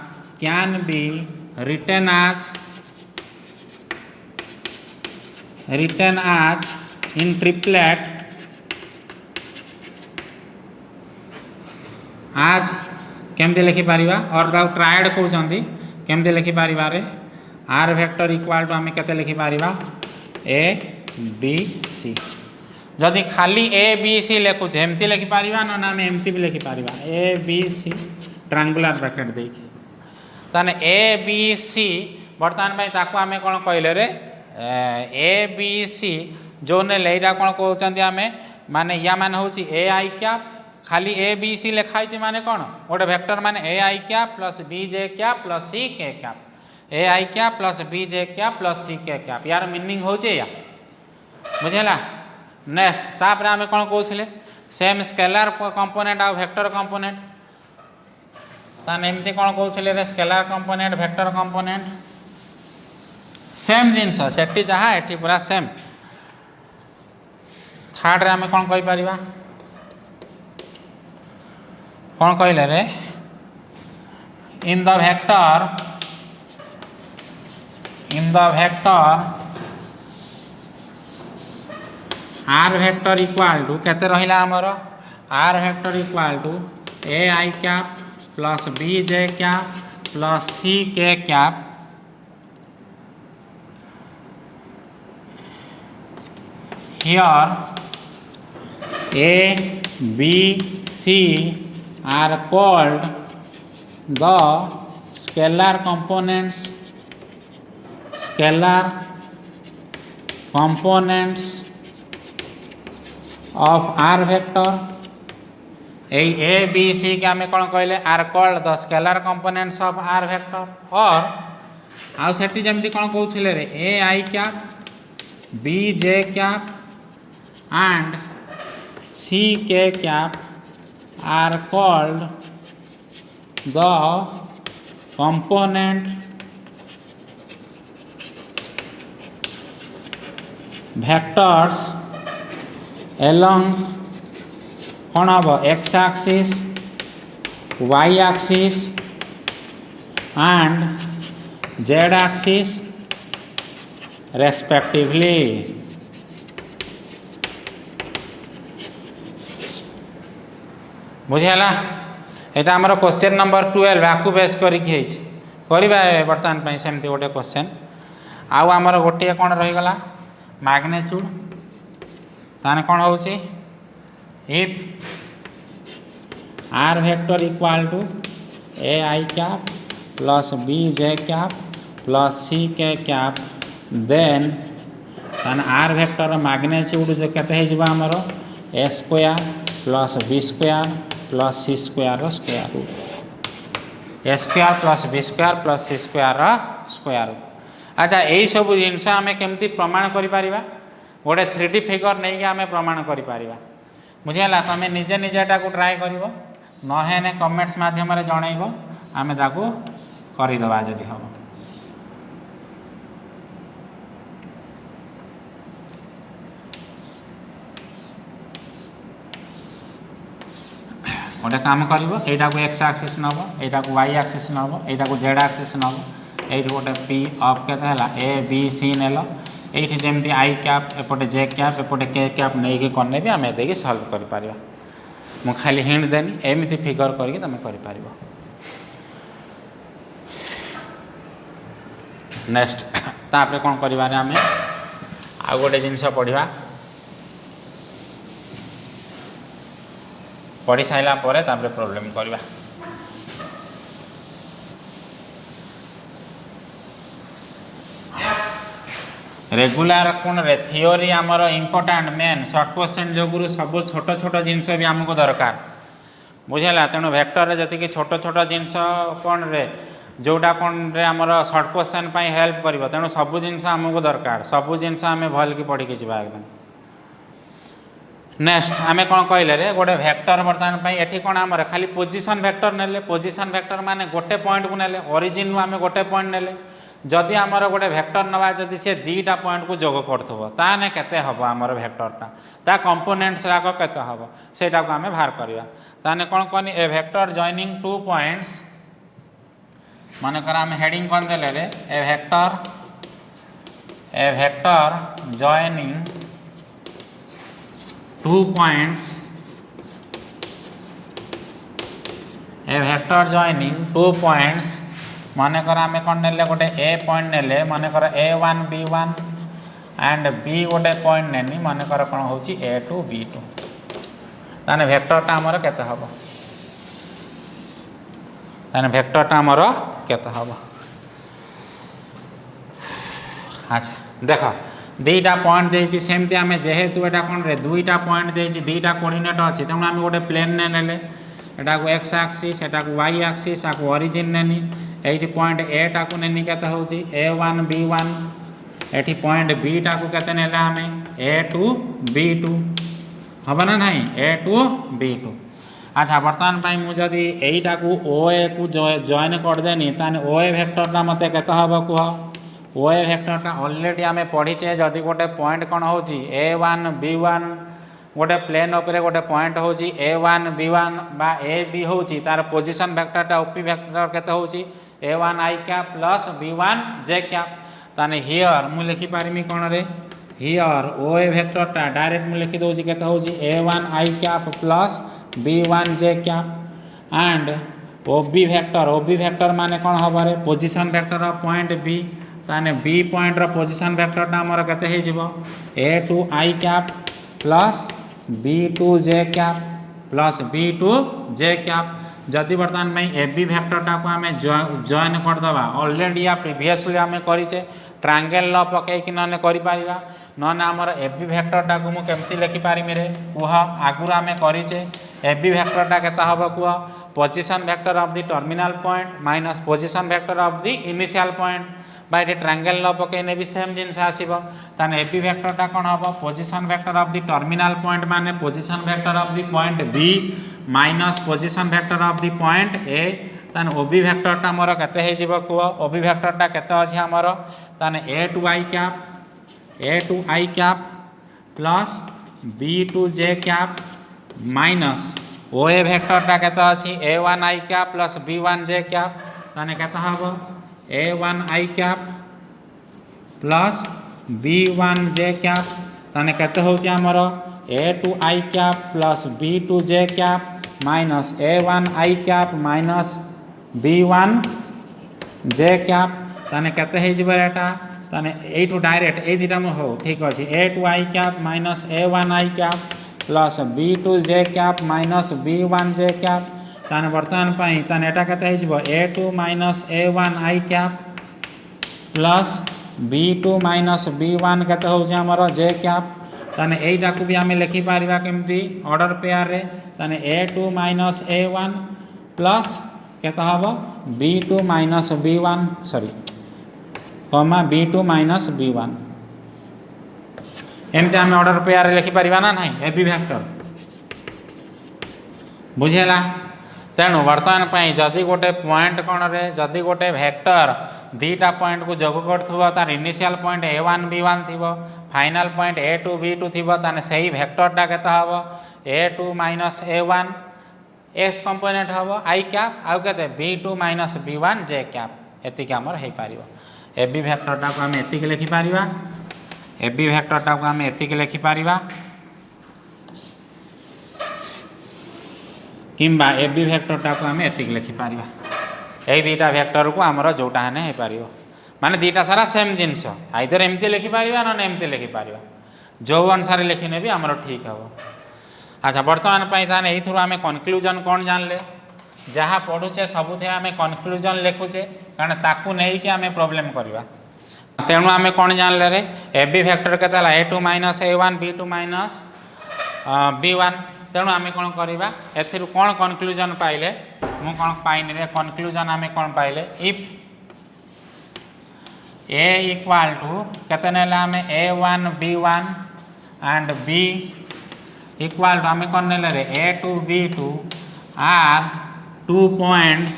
can be written as in triplet आज केमती लिखिपर और ट्रायड कहते केमती लिखिपर आर वेक्टर इक्वल टू आम के लिखिपर ए बी सी जदि खाली ए बी सी लिखुचे एमती लिखिपर ना आम एमती भी लिखिपर a b c triangular bracket देखिए ताने ए बी सी बर्तमान ताको आम कौन कहले रे ए बी सी जो ने यहाँ कौन कहते आम माने या मान हूँ ए आई कैप खाली ए बी सी लिखाई माने कौन गोटे वेक्टर माने a I cap plus B J cap plus c k cap a I cap plus B J cap plus c k cap यार मीनिंग हो बुझेगा नेक्स्ट तापर आम कौन कहते सेम स्केलार कंपोनेंट आ वेक्टर कंपोनेंट ताने एमती कौन कहते रे scalar component vector component same जिनस सेठी जहाँ एठी पूरा सेम थर्ड रे आम कौन कहीपर कौन कहले रे in the vector r vector equal to केते रहिला हमर r vector equal to a I cap plus B J cap plus c k cap here A, B, C are called the scalar components of R vector a b c के आम कौन कहले are called the scalar components of r vector और आउ सेठी जमती कौन कहउथिले रे a I cap b J cap and c k cap are called the component vectors along कौन हम x axis y axis and z axis respectively। बुझीगला यहाँ आमर क्वेश्चन नंबर 12 आपको बेस करवा बर्तमान सेमती गोटे क्वेश्चन आउ आमर गोटे कौन रहीगला मैग्नीट्यूड ताने कौन हो if r vector equal to a I cap plus B J cap plus c k cap then r vector magnitude जो केते आमर a square plus b square plus c square square root a square plus b square plus c square square root. अच्छा यही सब जिनस आम केमती प्रमाण करें गोटे 3D फिगर नहीं आम प्रमाण करें बुझीगला तुम निजे निजे को ट्राए कर नहेने कमेंट्स मध्यम जनइब आम ताकू करदे जदि हम गोटे काम कर यहाँ को एक्स एक्सिस नब यहाँ को वाई एक्सिस नब यहाँ को जेड एक्सिस नब ये गोटे पी अफ के ए बी सी नेल ये जमी आई कैप एपटे जे कैप एपटे के कैप नहीं कि कने भी आम देखिए सल्व कर मु खाली हिंट देनी एमती फिगर करके तुम कर नेक्स्ट तापर कौन कर आम आउ गोटे जिनस पढ़ा पढ़ी सारा पर प्रॉब्लम करवा रेगुलर कौन रे थियोरी आमर इम्पोर्टाट मेन सर्ट क्वेश्चन जो सब छोट छोट जिनस भी आमको दरकार बुझेगा तेणु वेक्टर जी छोट छोट जिनस कौन रे जोटा कौन रे आमर सर्ट क्वेश्चन हेल्प कर तेणु सब जिनस आमको दरकार सब जिनस आम भल कि पढ़ी जावा एकदम। नेक्स्ट आम कौन कहले रे गोटे वेक्टर बर्तमान ये कौन आम खाली पोजिशन वेक्टर नेले पोजिशन वेक्टर माने गोटे पॉइंट को नेले ओरिजिन आम गोटे पॉइंट नेले जदि आमर गोटे वेक्टर नवा जदि से दुईटा पॉइंट को जोग करथबो ताने केते हबो आमर वेक्टरटा ता कंपोनेंट्स राक केते हबो सेटा को आमे बाहर करबा ताने कोन कोनी a vector joining two points माने कर आमे हेडिंग कोन देले रे a vector joining two points a vector joining two points मानेकर आम कौन ने गोटे ए पॉइंट नेले मानेकर A1 B1 एंड बी गोटे पॉइंट नेनी मानेकर कौन हो A2 B2 ताने वेक्टरटा आमर केते हबो ताने वेक्टरटा आमर केते हबो। अच्छा देख दुईटा पॉइंट देछि सेमती आम जेहेतु एटा कौन रे दुईटा पॉइंट देछि दुईटा कोऑर्डिनेट अछि तेणु आम गोटे प्लेन ने नेले एटा को एक्स एक्सिस एटा को वाई एक्सिस आको ओरिजिन नेनी ये पॉइंट ए टाक नेनी के A1 B1 ये पॉइंट बी टाक के आम A2 B2 हम ना नहीं A2 B2। अच्छा बर्तमान मुझे यहीटा को OA को जॉइन करदेनी ताने OA वेक्टरटा मत के कह OA वेक्टरटा ऑलरेडी आम पढ़ीचे जदि गोटे पॉइंट कौन हो A1 B1 गोटे प्लेन उपरे गोटे पॉइंट हो A1 B1 बा ए बी हो तार पोजिशन वेक्टरटा OP वेक्टर केते हो A1 I cap plus B1 J cap ताने हियर मु लिखि पारिमी कोन रे हियर OA वेक्टरटा डायरेक्ट मु लिखि दोछि केते होछि A1 I cap plus B1 J cap and OB vector माने कोन हबो रे position vector of point B ताने B पॉइंट रो पोजीशन वेक्टरटा हमर केते हे जिवो A2 I cap plus B2 J cap plus B2 J cap जदि बर्तमान में ए बी वेक्टरटा को आम जॉइन करदे ऑलरेडी या प्रीवियसली आम करें ट्रायंगल ल पकईकि नने करिपारिबा नने आमर ए बी वेक्टरटा को मु केमती लिखि पारिमि रे कुह आगुर आम करें ए बी वेक्टरटा केता हबो कुह position vector of the terminal point minus position vector of the initial point बा ये ट्रायंगल ल पकईने भी सेम जिनस आसीबो ताने ए बी वेक्टरटा कोन हबो position vector of the terminal point माने position vector of the point B minus position vector of the point A ताने ओबी वेक्टरटा मोर केते हे जिवो कुह ओबी वेक्टरटा केते अछि हमर ताने A2 I cap a two i cap plus b two j cap minus O A वेक्टरटा केते अछि a one i cap plus b one j cap ताने केते हबो a one i cap plus b one j cap ताने केते होउची हमर a two i cap plus b two j cap minus A one i cap minus B one j cap ताने केते हे जिबो एटा ताने ए टू डायरेक्ट ए दिटा म हो ठीक अछि a two i cap minus A one i cap plus b two j cap minus B one j cap ताने वर्तमान पाई ताने एटा केते हे जिबो a two minus A one i cap plus b two minus B one केते होउची हमर जे कैप ताने एटा को भी आमे लिखि पारिबा केमती ऑर्डर पेयर रे ताने a two minus A one plus केते हबो b two minus B one sorry comma b two minus B one एमती आमे ऑर्डर पेयर रे लिखि पारिबा ना नहीं ए बी वेक्टर बुझेला तेणु वर्तमान पाई जदि गोटे पॉइंट कौन रे जदि गोटे वेक्टर दीटा पॉइंट को जोग कर तार initial point a one b one थी final point a two b two थी ताने सही वेक्टरटा केते हबो a two minus A one x component हबो आई कैप आउ केते b two minus B one j cap एतिक हमर हे पारिबो ए बी वेक्टरटा को हम एतिक लिखि पारिबा ए बी वेक्टरटा को हम एतिक लिखि पारिबा किंबा ए बी वेक्टरटा को आम एतिक लिखि पारिबा ए दीटा वेक्टर को आमर जोटा हेने हे पारिबो माने दीटा सारा सेम जिनस आइदर एमती लिखि पारिबा न एमती लिखि पारिबा जो अनुसार लिखिने भी आमर ठीक हबो। अच्छा वर्तमान पई ताने एथुर आमे कन्क्लूजन कोन जानले जहाँ पढ़ुचे सबुथे आमे कन्क्लूजन लिखुचे कारण ताकू नहीं कि आमे प्रॉब्लम करबा तेणु आमे कोन जानले रे ए बी वेक्टर केतला a two minus A one b two minus B one तेणु आमे कौन करवा एथिरु कौन कन्क्लूजन पाइले मु कौन पाइनि रे कन्क्लूजन आमे कौन पाइले इफ ए इक्वल टू केते नेला आमे a one b one and b equal to आमे कौन नेले रे a two b two are 2 points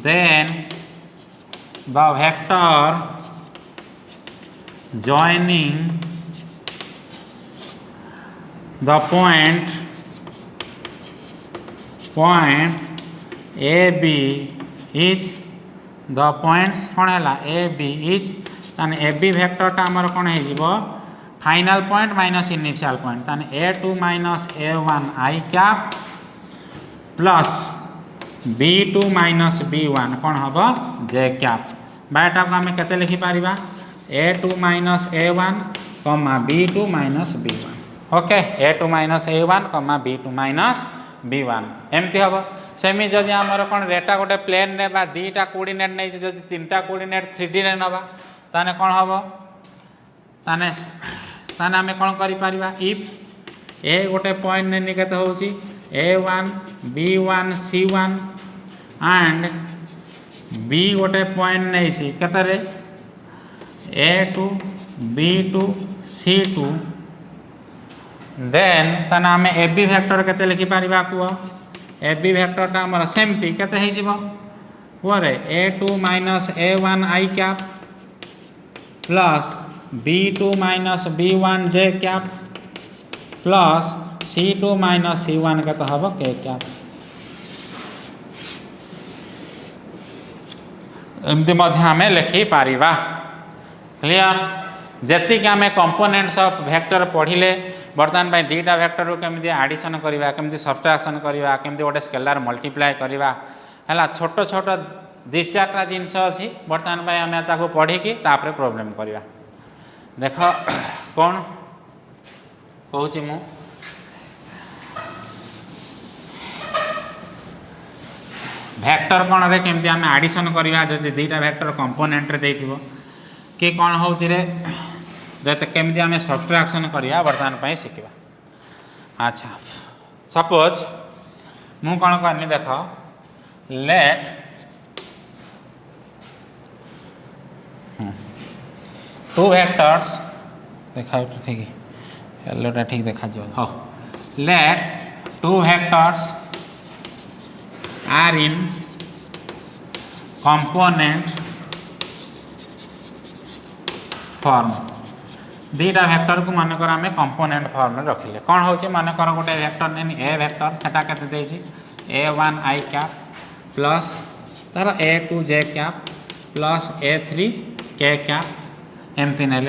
then the vector joining the point A B is the points कौन है A B is ताने A B वेक्टर टा हमर कौन है जीवो final point minus initial point ताने A two minus A one i cap plus B two minus B one कौन हबो J कैप बाटा को हमें केते लिखि पारिबा A two minus A one comma B two minus B one okay A two minus A one comma B two minus B one एमती हम सेमी जदि आमर कौन रेटा गोटे प्लेन रे बा दीटा कोऑर्डिनेट नहीं जदि तीनटा कोऑर्डिनेट 3D रे नबा ताने कौन हम ताने ताने आमे कौन करि परिबा इफ ए गोटे पॉइंट ने निकत होउची a1 b1 c1 and B गोटे पॉइंट नहीं छी केतरे a2 b2 c2 देन ताना आमे ए बी वेक्टर केते लिखि पारिबा को ए बी वेक्टर ता हमर सेमती केते हे जिवो कोरे a2 minus a1 i cap plus b2 minus b1 j cap plus c2 minus c1 केते हबो k कैप एमती मध्य आमे लिखि पारिबा क्लियर जेति कि आमे कंपोनेंट्स ऑफ वेक्टर पढ़िले बर्तमान पे दीटा वेक्टर को केमती एडिशन करवा केमती सब्ट्रैक्शन करवा केमती गोटे स्केलार मल्टीप्लाई करवा है छोट छोट दि चार्टा जिनस अच्छी बर्तमान पे आम ताको पढ़ी तापर प्रॉब्लम करवा देख कौन कहूँ मु वेक्टर कौन रे केमती आम एडिशन करवा जब दीटा वेक्टर कंपोनेंट रे देथिबो कि कौन हूँ रे जैसे केमती आम सब्ट्रैक्शन करवा बर्तमान पे शिखा अच्छा सपोज मु कौन करनी देख लेट टू वेक्टर्स देखा ठीक येलोटा ठीक देखा हाँ let two vectors are in component form दीटा वेक्टर को मानकर आम कंपोनेंट फॉर्म में रखिले कौन हो मानकर गोटे वेक्टर ने ए वेक्टर सेटा केते A1 I कैप प्लस तार A2 J cap plus A3 K cap एमती ने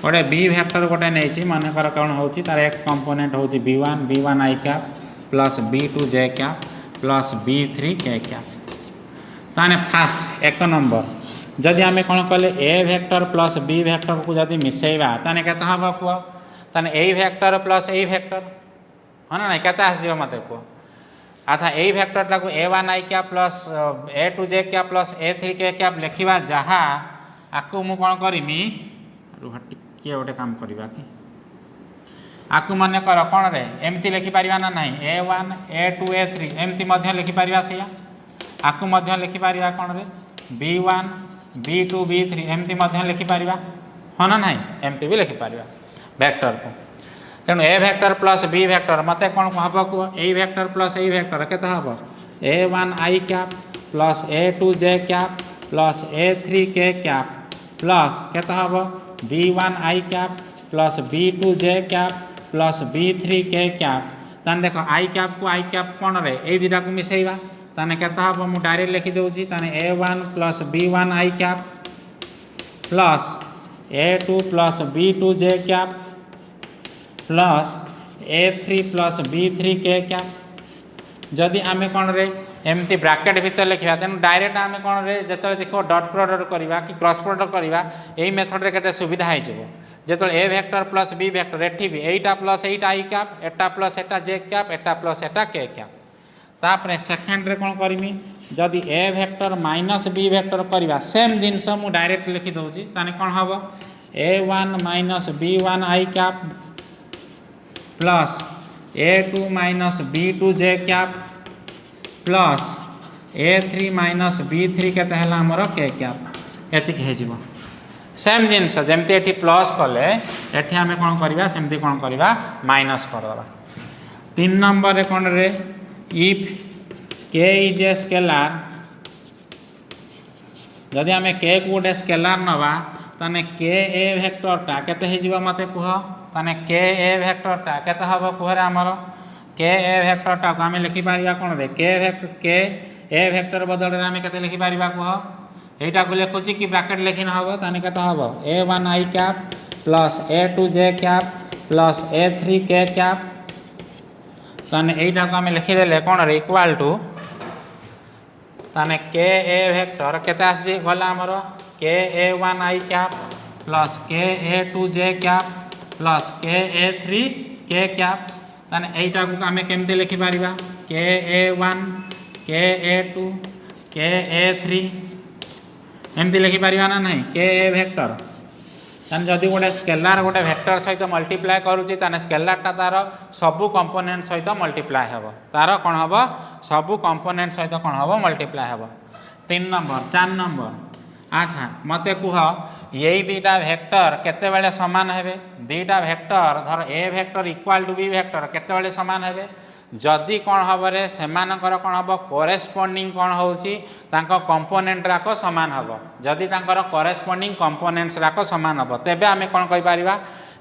गोटे बी वेक्टर गोटे नहीं मानकर कौन हो तार एक्स कंपोनेंट हो B1 I cap plus B2 J cap plus B3 K cap ताने फास्ट एक नंबर जदि आम कौन कले ए वेक्टर प्लस बी वेक्टर को जब मिसेवा ताने केते हम कह ताने ए वेक्टर प्लस ए वेक्टर हाँ ना केते आसो मत कह अच्छा ए वेक्टर को A1 I cap plus A2 J cap plus A3 K cap लिखा जहाँ आपको मु कौन करमी रुह टिके गोटे काम करवा कि आपको मन कर कौन रे एमती लिखिपर ना ना A1 A2 A3 एमती लिखिपर से आपको लिखिपर कौन रे B1 B2 B3 एमती लिखिपर हाँ ना ना एमती भी लिखिपर वेक्टर को तेणु ए वेक्टर प्लस बी वेक्टर मत कौन हम कह ए वेक्टर प्लस ए वेक्टर केते हम A1 I cap plus A2 J cap plus A3 K cap plus केते हम B1 I cap plus B2 J cap plus B3 K cap ताने देख I कैप को I कैप कौन रे ए दुटा को मिसेवा ताने केते हम मु डायरेक्ट लिखि दउची ताने A1 plus B1 I cap plus A2 plus B2 J cap plus A3 plus B3 K cap जदि आम कौन रे एमती ब्राकेट भीतर लिखा तेणु डायरेक्ट आम कौन रे जो देख डट प्रोडक्ट करवा कि क्रॉस प्रोडक्ट करवा यही मेथड रे केते सुविधा हो जो ए वेक्टर प्लस बी वेक्टर एठी भी एटा plus iota I cap Etah plus iota J cap Etah plus iota K cap तापर सेकेंड रे कौन करमी जदि A vector minus B vector करवा सेम जिनस मु डायरेक्ट लिखि दउची ताने कौन हम A1 minus B1 I cap plus A2 minus B2 J cap plus A3 minus B3 के आमर K कैप एतिक हो सेम जिनस जमती एठी प्लस कले एठी आम कौन करवा सेमती कौन करवा माइनस करवा 3 नंबर रे कौन रे if K is a scalar जदि आम K को गोटे स्केलार नवा ताने K ए वेक्टरटा केते हो मत कह ताने K ए वेक्टरटा केते हम कह आमर K ए वेक्टरटा को आम लिखिपर कौन रे K ए वेक्टर बदल में आम केते लिखिपर कह यहीटा को लिखुची कि ब्राकेट लिखि ना हम ताने केते हम A1 I cap plus A2 J cap plus A3 K cap ताने यहीटा को आम लिखिदेले कौन रे इक्वाल टू ताने K ए वेक्टर केते आसी गला आमर A1 I cap plus A2 J cap plus A3 K cap ताने यहीटा को आम केमती लिखिपर A1 A2 A3 एमती लिखिपर ना ना K ए वेक्टर ताने जदि गोटे स्केलार गोटे वेक्टर सहित मल्टीप्लाय करुच्ची ताने स्केलारटा तार सबू कंपोनेंट सहित मल्टीप्लाय हेब तार कौन हम सबू कंपोनेंट सहित कौन हम मल्टीप्लाय हेब 3 नंबर 4 नंबर अच्छा मत कह यही दुटा वेक्टर केतेबेले सामान हेबे दुटा वेक्टर धर a vector equal to B vector केतेबेले सामान हेबे जदि कौन हम रे सेमानकर कौन हम कोरेस्पोंडिंग कौन होची तांको कंपोनेंट राक समान हम जदि तांकर कोरेस्पोंडिंग कंपोनेंट्स राक समान हम तेबे आमे कौन कहि परिबा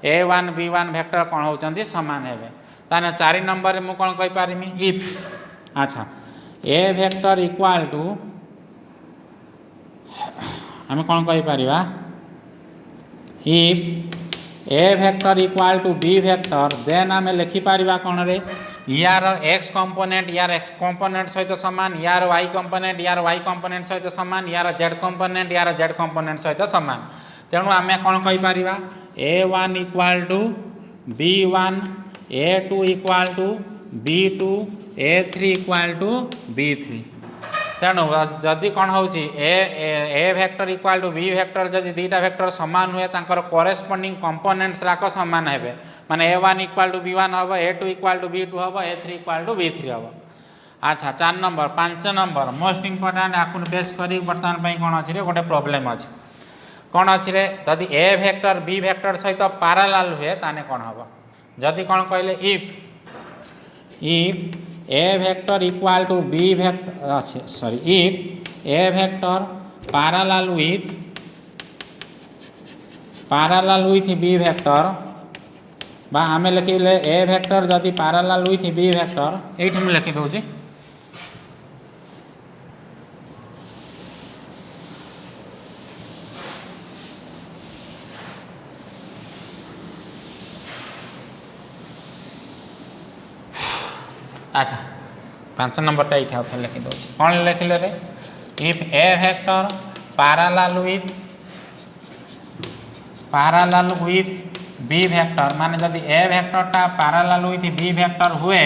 A1 B1 वेक्टर कौन होचंती समान हेबे ताने 4 नंबर रे मु कौन कहि पारिमी इफ अच्छा ए वेक्टर इक्वाल टू आमे कौन कहि परिबा if A vector equal to B vector then आमे लिखि परिबा कौन रे यार एक्स कंपोनेंट यार एक्स कंपोनेंट सहित सामान यार वाई कंपोनेंट यार वाई कंपोनेंट सहित सामान यार जेड कंपोनेंट यार जेड कंपोनेंट सहित सामान तेणु आम कौन कहीपर A1 equal to B1 A2 equal to B2 A3 equal to B3 तेणु जदि कौन हो a vector equal to B vector जदि दुटा वेक्टर सामान हुए तांकर कोरेस्पोंडिंग कंपोनेंट्स राक सामान हेबे माने A1 इक्वाल टू B1 हम A2 इक्वाल टू B2 हम A3 इक्वाल टू B3 हम अच्छा 4 नंबर 5 नंबर मोस्ट इंपोर्टेंट आपको बेस करी बर्तमान कौन अच्छी गोटे प्रोब्लेम अच्छे कौन अच्छी जदि ए वेक्टर बी वेक्टर सहित पैरेलल हुए ताने कौन हम जदि कौन कहले if A vector equal to B vector अच्छे sorry if A vector parallel with parallel with b vector बा आम लिखिले a vector जदि parallel with b vector ये मुझे लिखि दूसरी अच्छा 5 नंबर ये लिखि दूँ कौन लिखिले रे if a vector parallel with b vector माने जदि a vector टा parallel with b vector हुए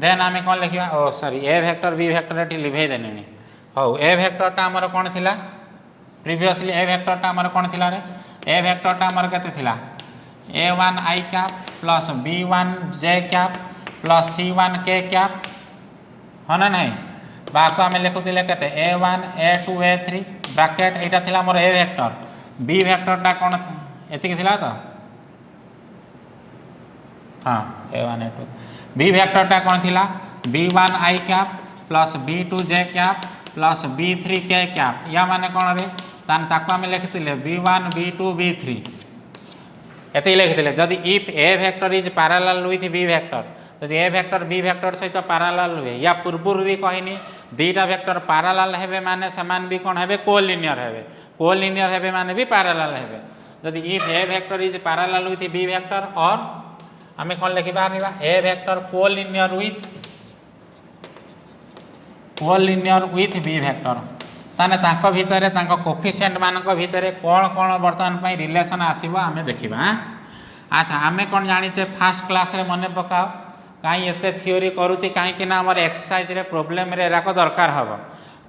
देन आम कौन लिखा oh sorry a vector b vector ये लिभे देनी हो a vector टा आमर कौन थिला प्रीवियसली a vector टा आमर कौन थिला रे a vector टा आमर केते थिला a1 i cap plus b1 j cap plus c1 k cap हाँ ना नहीं बाको आम लिखुले के a1 a2 a3 ब्राकेट यहाँ थिला मोर a वेक्टर b वेक्टर टा कौन एतिक थिला तो हाँ a1 a2 b वेक्टर टा कौन थिला b1 i cap plus b2 j cap plus b3 k cap या माने कौन रे तान ताको आम लिखिले b1 b2 b3 एति लिखिले जदि if a vector is parallel with b vector यदि ए वेक्टर बी वेक्टर सहित पैरेलल हुए या पूर्व भी कहनी दुईटा वेक्टर पैरेलल हेबे माने समान भी कौन हेबे कोलिनियर हेबे माने भी पैरेलल हेबे जदि if A vector is parallel with B vector और आमे कौन लिखि बारनिबा A vector collinear with B vector ताने तांको भितरे तांको कोफिशिएंट मानक भितरे कौन कौन वर्तमान पई रिलेशन आसीबो आमे देखिबा। अच्छा आमे कौन जानिचे फर्स्ट क्लास रे मने पकाओ कहीं एत थियोरी करुच्ची कहीं आमर एक्सरसाइज रे प्रोब्लेम रे एराक दरकार हम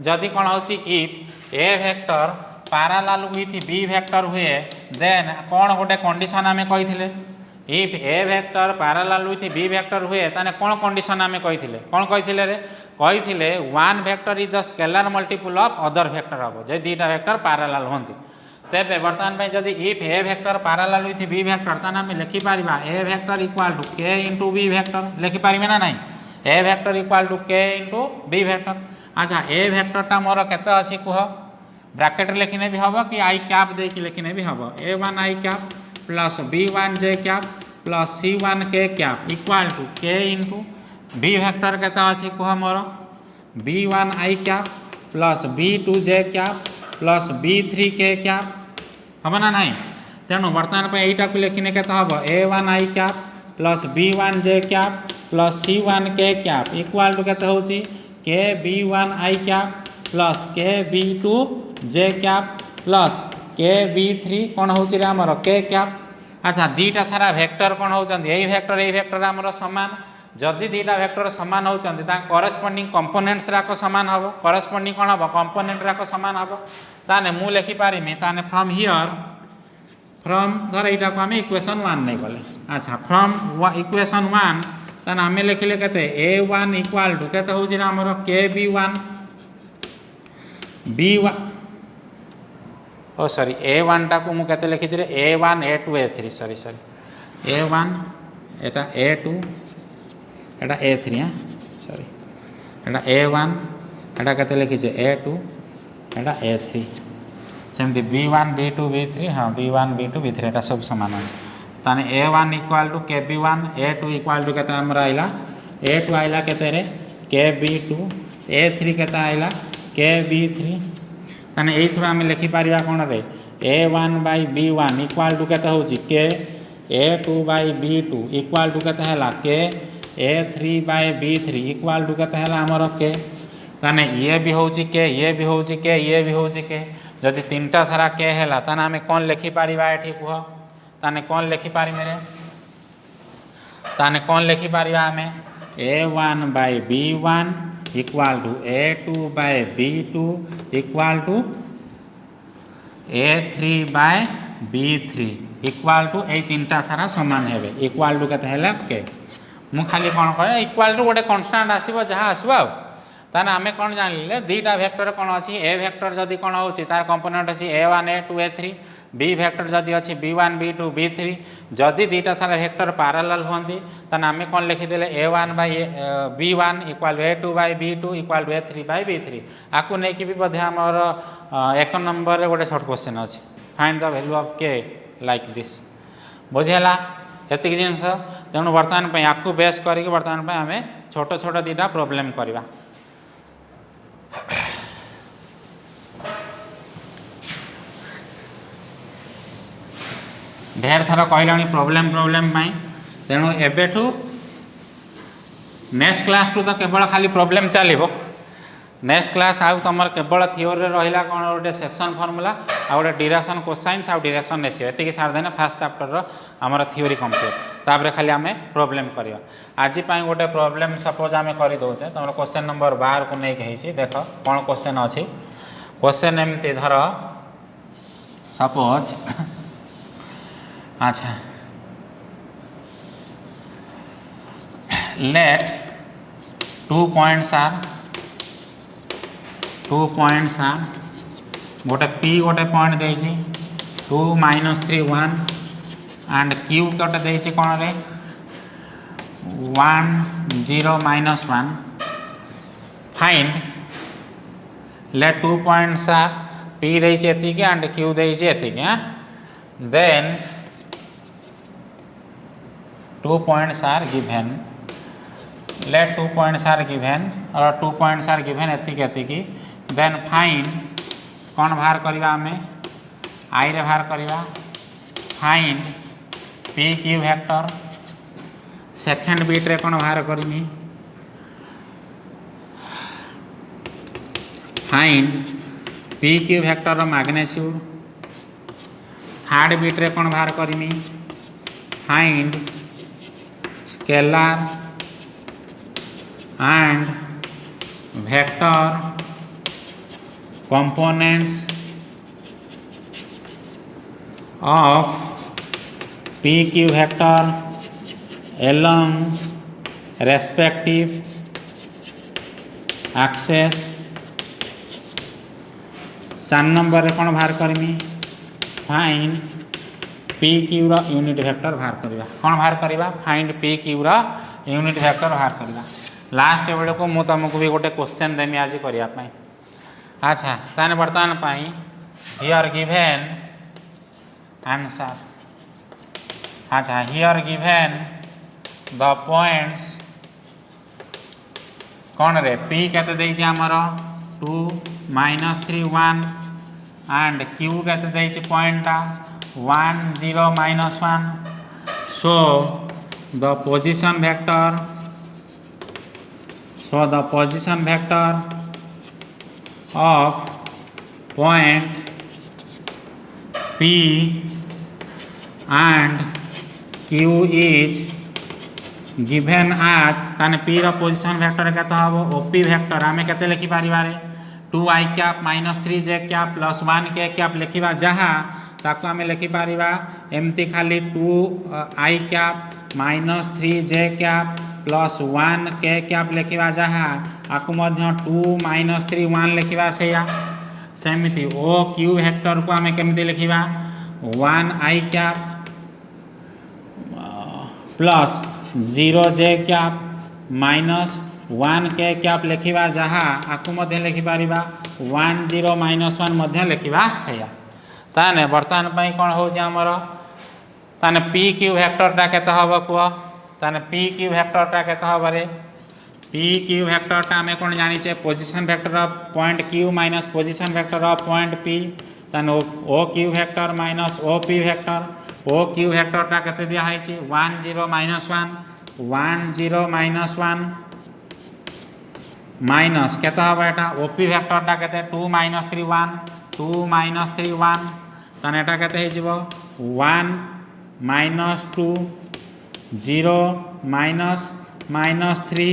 जदि कौन हो if A vector parallel with B vector हुए देन कौन गोटे कंडीशन आमे कही if A vector parallel with B vector हुए ताने कौन कंडीशन आमे कही कौन कही रे कही one vector is the scalar multiple of other vector हम जे दुईटा वेक्टर पैरेलल होती तेरे बर्तमान जदि if A vector parallel with B vector ताने आम लिखिपर a vector equal to k into b vector लिखिपर ना नहीं a vector equal to k into b vector. अच्छा ए वेक्टरटा मोर केते अच्छी कह ब्राकेट लिखने भी हम कि आई कैप दे लिखने भी हम a1 i cap plus b1 j cap plus c1 k cap equal to k into b vector केते अच्छी कह मोर b1 i cap plus b2 j cap plus b3 k cap हम ना नहीं तेणु बर्तमान पर यहीटा को लिखने के हम a1 i cap plus b1 j cap plus c1 k cap equal to केते होची के b1 i कैप प्लस के b2 j कैप प्लस के b3 कौन होची रे हमर k कैप। अच्छा दीटा सारा वेक्टर कौन होचंदी एई वेक्टर हमर समान जदि दुईटा वेक्टर सामान होचंदी ता करेस्पोंडिंग कंपोनेंट्स राक समान हबो करेस्पोंडिंग कौन हबो कंपोनेंट राक समान हबो ताने मु लिखि पारिमी ताने फ्रॉम हियर फ्रॉम धर एटा को आमे इक्वेशन 1 नै गले। अच्छा फ्रॉम इक्वेशन 1 ताने आमे लिखिले केते a1 इक्वल टू केते होची रे हमर kb1 b1 ओ सॉरी a1 टा को मु केते लिखि रे a1 a2 a3 sorry a1 एटा a2 एटा a3 हां सॉरी एटा a1 एटा केते लिखि a2 एटा a3 जमती b1 b2 b3 हाँ b1 b2 b3 एटा सब समान है ताने a1 equal to kb1 a2 equal to केते हमरा आइला a2 आइला केते रे kb2 a3 केते आइला kb3 ताने एई थरा हम लिखि पारिबा कोन रे a1 by b1 equal to केते होची k a2 by b2 equal to केते हला k a3 by b3 equal to केते हला हमर k ताने ये भी होची के ये भी होची के ये भी होची के जदि तीनटा सारा के हैला ताने आमे कोन लिखि पारिबा एठी कुह ताने कोन लिखि पारि मेरे ताने कोन लिखि पारिबा आमे a1 by b1 equal to a2 by b2 equal to a3 by b3 equal to ए तीनटा सारा समान हेबे इक्वल टू केते हैला के मु खाली कोन करे इक्वल टू गोटे कांस्टेंट आसीबो जहा आसीबो ताने आमे कौन जानिले दुईटा वेक्टर कौन अच्छी ए वेक्टर जदि कौन होची तार कंपोनेंट अच्छी a1 a2 a3 B vector जदि अच्छी b1 b2 b3 जदि दुईटा सारा वेक्टर पैरेलल होंदी ताने आमे कौन लिखिदेले a1 by b1 equal a2 by b2 equal a3 by b3 आकु नै कि भी बधे हमर 1 नंबर रे गोटे शॉर्ट क्वेश्चन अछि find the value of k like this बुझेगा एतिक जिनस तेणु बर्तमान पे आपको बेस करके बर्तमान पे आम छोट छोट दीटा प्रोब्लेम करवा ढेर थर कहला प्रोब्लेम प्रोब्लेम तेणु एबेठू नेक्स्ट क्लास टू तो केवल खाली प्रोब्लेम चलो नेक्स्ट क्लास आउ तुम केवल थियोरी रहा कौन गोटे सेक्शन फर्मूला आ गए डायरेक्शन कोसाइन्स आ डायरेक्शन रेशियो एति सारदेने फास्ट चैप्टर आमर थियोरी कंप्लीट तापर खाली आम प्रोब्लेम करवा आज गोटे प्रोब्लेम सपोज आम करदे तुम क्वेश्चन नंबर 12 को लेकिन देख कौन क्वेश्चन अच्छी क्वेश्चन एमती धर सपोज अच्छा लेट 2 पॉइंट्स आर गोटे पी गोटे पॉइंट देछि 2 -3 1 एंड क्यू गोटे देछि कौन रे 1 0 -1 find let 2 points are P देछि एतिकी एंड क्यू देछि एतिकी then 2 points are given let 2 points are given और 2 points are given एतिकी then find कौन बाहर करवा आम आई रे बाहर करवा find p q vector second bit रे कौन बाहर करमी find p q vector magnitude third bit रे कौन बाहर करमी find scalar and vector components of p q vector along respective axes 4 number रे कौन बाहर करमी फाइंड पी क्यू रा यूनिट वेक्टर बाहर करवा कौन बाहर करवा फाइंड पी क्यू रा यूनिट वेक्टर बाहर करवा लास्ट बेले को मु तुमको भी गोटे क्वेश्चन देमी आज करने अच्छा ताने बर्तमान पाई हियर गिवेन आंसर अच्छा हियर गिवेन द पॉइंट्स कौन रे पी केते देइछि हमर 2 -3 1 एंड क्यू केते देइछि point 1 0 -1 so the position vector of point P and Q is given as ताने P रो पोजिशन वेक्टर केते हबो OP वेक्टर आमे केते लिखि पारिबारे 2i cap -3j cap +1 k cap लिखिबा जहा ताको आमे लिखि पारिबा एमती खाली 2i cap -3j cap +1 k cap लिखिबा जहा आकु मध्य 2 -3 1 लिखिबा सेया सेमिति ओ क्यू वेक्टर को आमे केमती लिखिबा 1i cap +0j cap -1 k cap लिखिबा जहा आकु मध्य लिखि पारिबा 1 0 -1 मध्य लिखिबा सेया ताने बर्तमान पाई कौन हो ताने पी क्यू वेक्टरटा केते हबो कुआ ताने पी क्यू वेक्टरटा केते हबो रे पी क्यू वेक्टरटा आमे कोन जानि छे position vector of point Q minus position vector of point P ताने O Q vector minus O P vector O Q वेक्टरटा केते दिया है छि 1 0 -1 1 0 -1 माइनस केते हबो एटा ओ पी वेक्टरटा केते 2 -3 1 2 -3 1 ताने एटा केते हे जिवो 1 -2 0 -3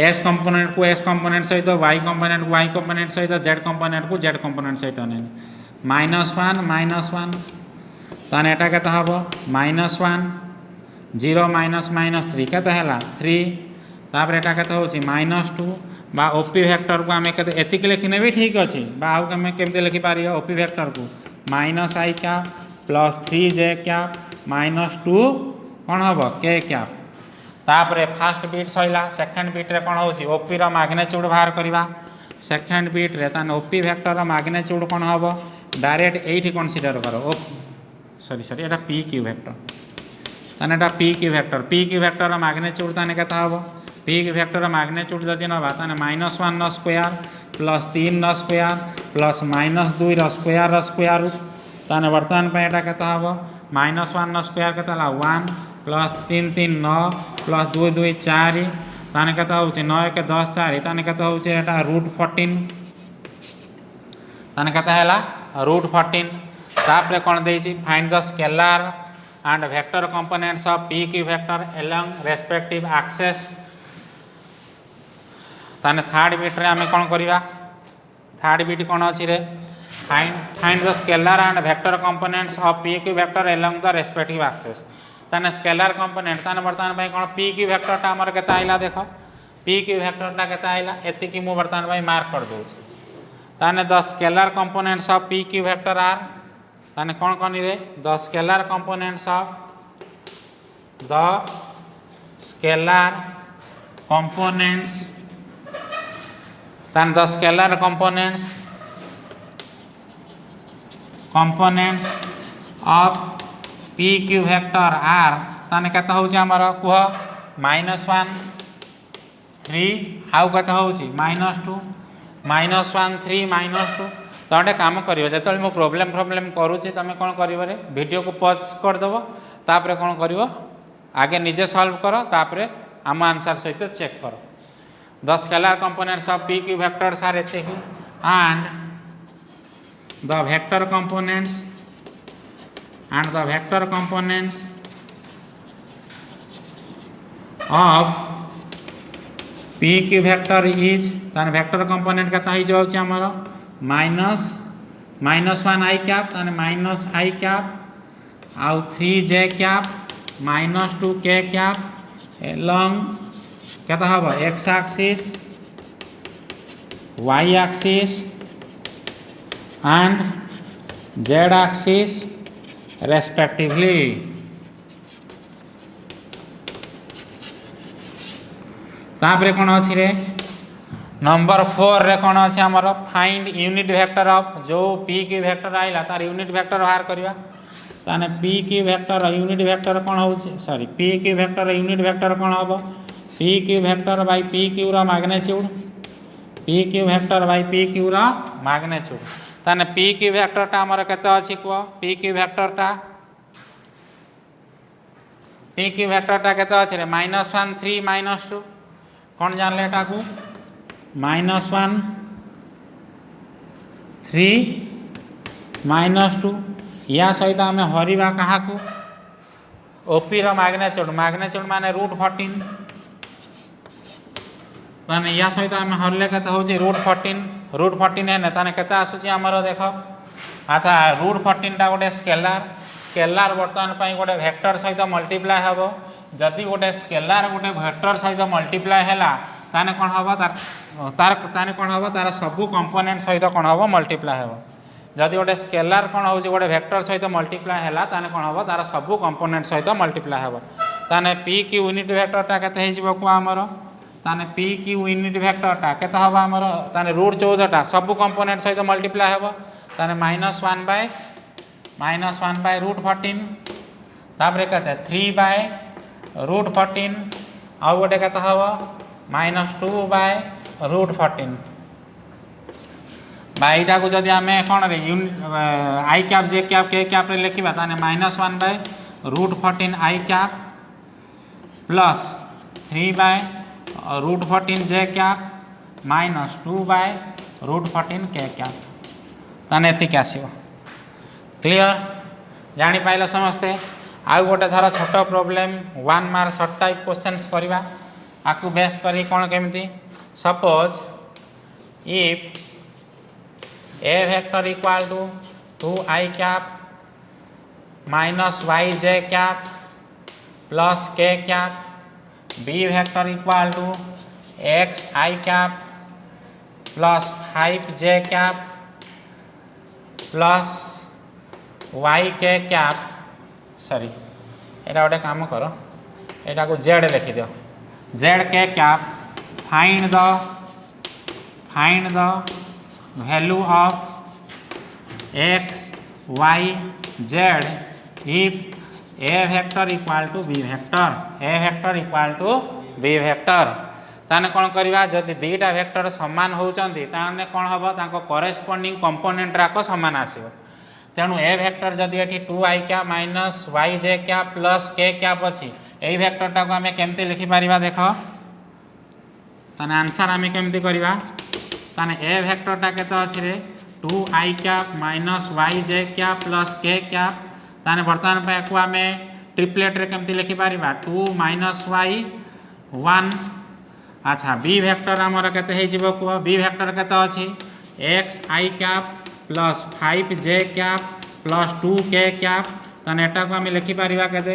एस कंपोनेंट को एस कंपोनेंट सहित वाई कंपोनेंट को वाई कंपोनेंट सहित जेड कंपोनेंट को जेड कंपोनेंट सहित -1 -1 ताने एटा केते हबो -1 0 -3 केते हला 3 तापर एटा केते होची -2 बा ओपी वेक्टर को आमे केते एतिक लिखिने भी ठीक अछि बा आउ कमे केमते लिखि पारियो ओपी वेक्टर को -i कैप +3j कैप -2 कौन हम के कैप तापरे फास्ट बीट सैला सेकेंड बीट रे कौन होची ओपी रो मैग्नीट्यूड बाहर करवा सेकेंड बीट रे तान ओपी वेक्टर रो मैग्नीट्यूड कौन हम डायरेक्ट एठी कंसीडर करो सॉरी सॉरी एटा पी क्यू वेक्टर ताने एटा पी क्यू वेक्टर मैग्नीट्यूड ताने केता हबो पी क्यू वेक्टर मैग्नीट्यूड जदि नबा ताने -1 no square plus 3 no square plus -2 रो स्क्वायर रूट ताने वर्तमान पे एटा केता हबो -1 नो स्क्वायर केता ला 1 प्लस 3 3 9 प्लस 2 2 4 ताने केता होउची 9 1 10 4 ताने केता होउची एटा √14 ताने केता हैला √14 तापरे कोन देइची find the scalar and vector components of p q vector along respective axes ताने थर्ड बिट रे हमें कोन करिवा थर्ड बिट कोन अछि रे find the scalar and vector components of p q vector along the respective axes ताने scalar component ताने वर्तमान भाई कोन p q वेक्टर ता हमर केता आइला देखो p q वेक्टर ता केता आइला एति कि मु वर्तमान भाई मार्क कर दउ ताने the scalar components of p q vector are ताने कोन कोनी रे the scalar components of the scalar components ताने the scalar components of p q vector are ताने केता होउची हमर कुह -1 3 आउ केता होउची -2 -1 3 -2 तो गोटे काम कर जो मो प्रोब्लेम करुँच तुम कौन कर वीडियो को पॉज करदेव तापर कौन कर आगे निजे सॉल्व कर तापर आम आंसर सहित चेक कर the scalar components of p q vectors are एते and the vector components of p q vector is तान वेक्टर कंपोनेंट केता ही जाउची हमर -1 i कैप ताने -i कैप आउ 3 j cap -2 k cap along केता हबो x axis y axis and z axis respectively तापरे कोन अछि रे नंबर 4 रे कोन अछि हमर फाइंड यूनिट वेक्टर ऑफ जो p q वेक्टर आइला तार यूनिट वेक्टर बाहर करिवा ताने p q vector unit vector कोन होउछि sorry p q vector unit vector कोन होबो p q vector by p q रा magnitude p q vector by p q रा मैग्नीट्यूड ताने p q वेक्टर ता हमर केते अछि को p q वेक्टर ता केते अछि रे -1 3 -2 कोन जानले एटा को -1 3 -2 या सहित आम हरिबा कहा को ओपी रो मैग्नीट्यूड माने √14 माने या सहित आम हरले केते होची √14 है ताने केते आसुची हमरो देखो अच्छा √14 टा गोटे स्केलर वर्तमान पई गोटे वेक्टर सहित मल्टीप्लाई हबो जदि गोटे स्केलर गोटे वेक्टर सहित मल्टीप्लाई हैला ताने कोन हबो ताने कोन हबो तार सब कंपोनेंट सहित कोन हबो मल्टीप्लाई हबो जदि गोटे स्केलर कोन होउची गोटे वेक्टर सहित मल्टीप्लाई हैला ताने कोन हबो तार सब कंपोनेंट सहित मल्टीप्लाई हबो ताने p q यूनिट वेक्टर ता केते हे जिवो को हमरो ताने p q यूनिट वेक्टर ता केते हबो हमरो ताने √14 टा सब कंपोनेंट सहित मल्टीप्लाई हबो ताने -1 बाय √14 तापरे केते 3 बाय √14 आउ गोटे केते हबो -2 बाय √14 बाईटा को जदि आम कौन रे i cap j cap k cap रे लिखिबा ताने -1 by √14 i cap plus 3 by √14 j cap -2 by √14 k cap ताने एतिक आसीबो क्लियर जानि पाइल समस्ते आउ गोटे धर छोट problem 1 mark short type questions करवा आकु बेस करी कोन केमिति suppose if a vector equal to 2i cap minus yj cap plus k cap b vector equal to xi cap plus 5j cap plus yk cap sorry एटा गोटे काम कर एटा को z लिखि दियो zk cap find the value of x y z if A vector equal to B vector, a vector equal to B vector, ताने कौन करवा जदि दुईटा वेक्टर सामान होउचंदी ताने कौन हम तांको करेस्पोंडिंग कंपोनेंट राक सामान आसीबो। तेणु ए वेक्टर जदि एठी 2i क्या माइनस वाई जे क्या प्लस के क्या अच्छी यही वेक्टरटा को आम केमती लिखिपर देख ताने आंसर आम केमती करवा ताने ए वेक्टरटा केते अछि रे 2i क्या माइनस वाई जे क्या प्लस के क्या ताने बर्तमान पे को आम ट्रिपलेट रे केमती लिखिपर 2 माइनस वाई 1। अच्छा बी वेक्टर आमर केते हे जिवो को बी वेक्टर केते अछि X I cap plus 5j cap plus 2k cap ताने एटा को आम लिखिपर केते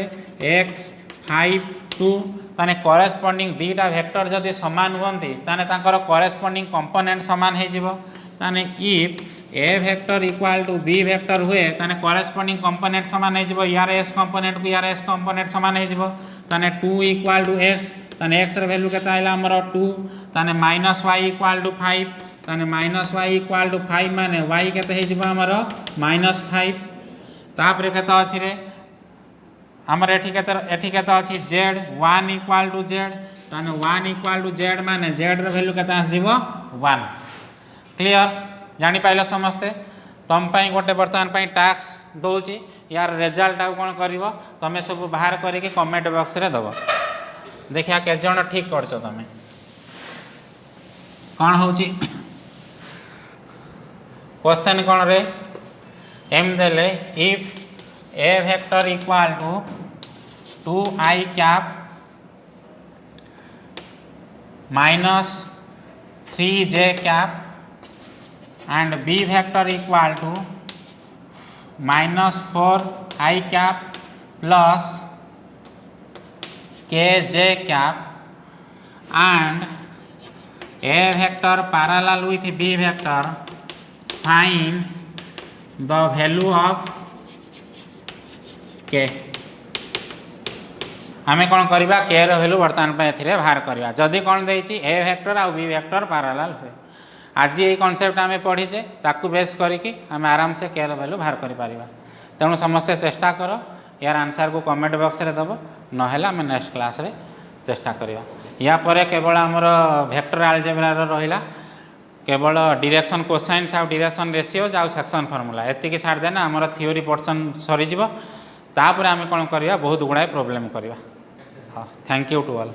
एक्स 5 2 ताने करेस्पोंडिंग दुईटा वेक्टर जदि समान हुंती ताने तांकर करेस्पोंडिंग कंपोनेंट समान हे जिवो। ताने if A vector equal to B vector हुए ताने करेस्पोंडिंग कंपोनेंट समान हे जिवो यार एस कंपोनेंट को यार एस कंपोनेंट समान हे जिवो। ताने 2 इक्वल टू एक्स ताने एक्स रे वैल्यू केते आइला हमर 2 ताने माइनस वाई इक्वल टू 5 ताने माइनस वाई इक्वल टू 5 माने वाई केते हे जिवो हमर माइनस 5 तापर केते अछि रे हमर एठी केते अछि z 1 इक्वल टू z ताने 1 इक्वल टू z माने z रे वैल्यू केते आस जिवो 1। क्लियर जानि पाइला समस्ते तुम पाई गोटे बर्तमान पाई टास्क दौची यार रिजल्ट आउ कौन करिवो तमे सब बाहर करके कमेंट बॉक्स रे दबो देखिया के जण ठीक करछो तमे कौन होची क्वेश्चन कौन रे एम देले if A vector equal to 2i cap minus 3j cap and b vector equal to minus 4i cap plus kj cap and a vector parallel with b vector, find the value of k। आमे कौन करवा के रो value बर्तमान पे एथिरे बाहर करवा जदि कौन देछि ए वेक्टर आ बी वेक्टर पैरेलल हुए। आज ये कॉन्सेप्ट आम पढ़ीचे ताकू बेस करके आम आराम से के वैल्यू बाहर कर पारिबा। तेणु समस्ते चेष्टा कर यार आंसर को कमेंट बॉक्स रे दबो नहेला आम नेक्स्ट क्लास रे चेष्टा करवा। या परे केवल आमर वेक्टर अलजेब्रा रहिला केवल डायरेक्शन कोसाइन्स आ डायरेक्शन रेशियोज आ सेक्शन फॉर्मूला एतिकी छाड़ देना आमर थ्योरी पोर्शन सरी जिवो तापर आम कौन करवा बहुत गुड़ाए प्रॉब्लम करवा। हाँ थैंक यू टू ऑल।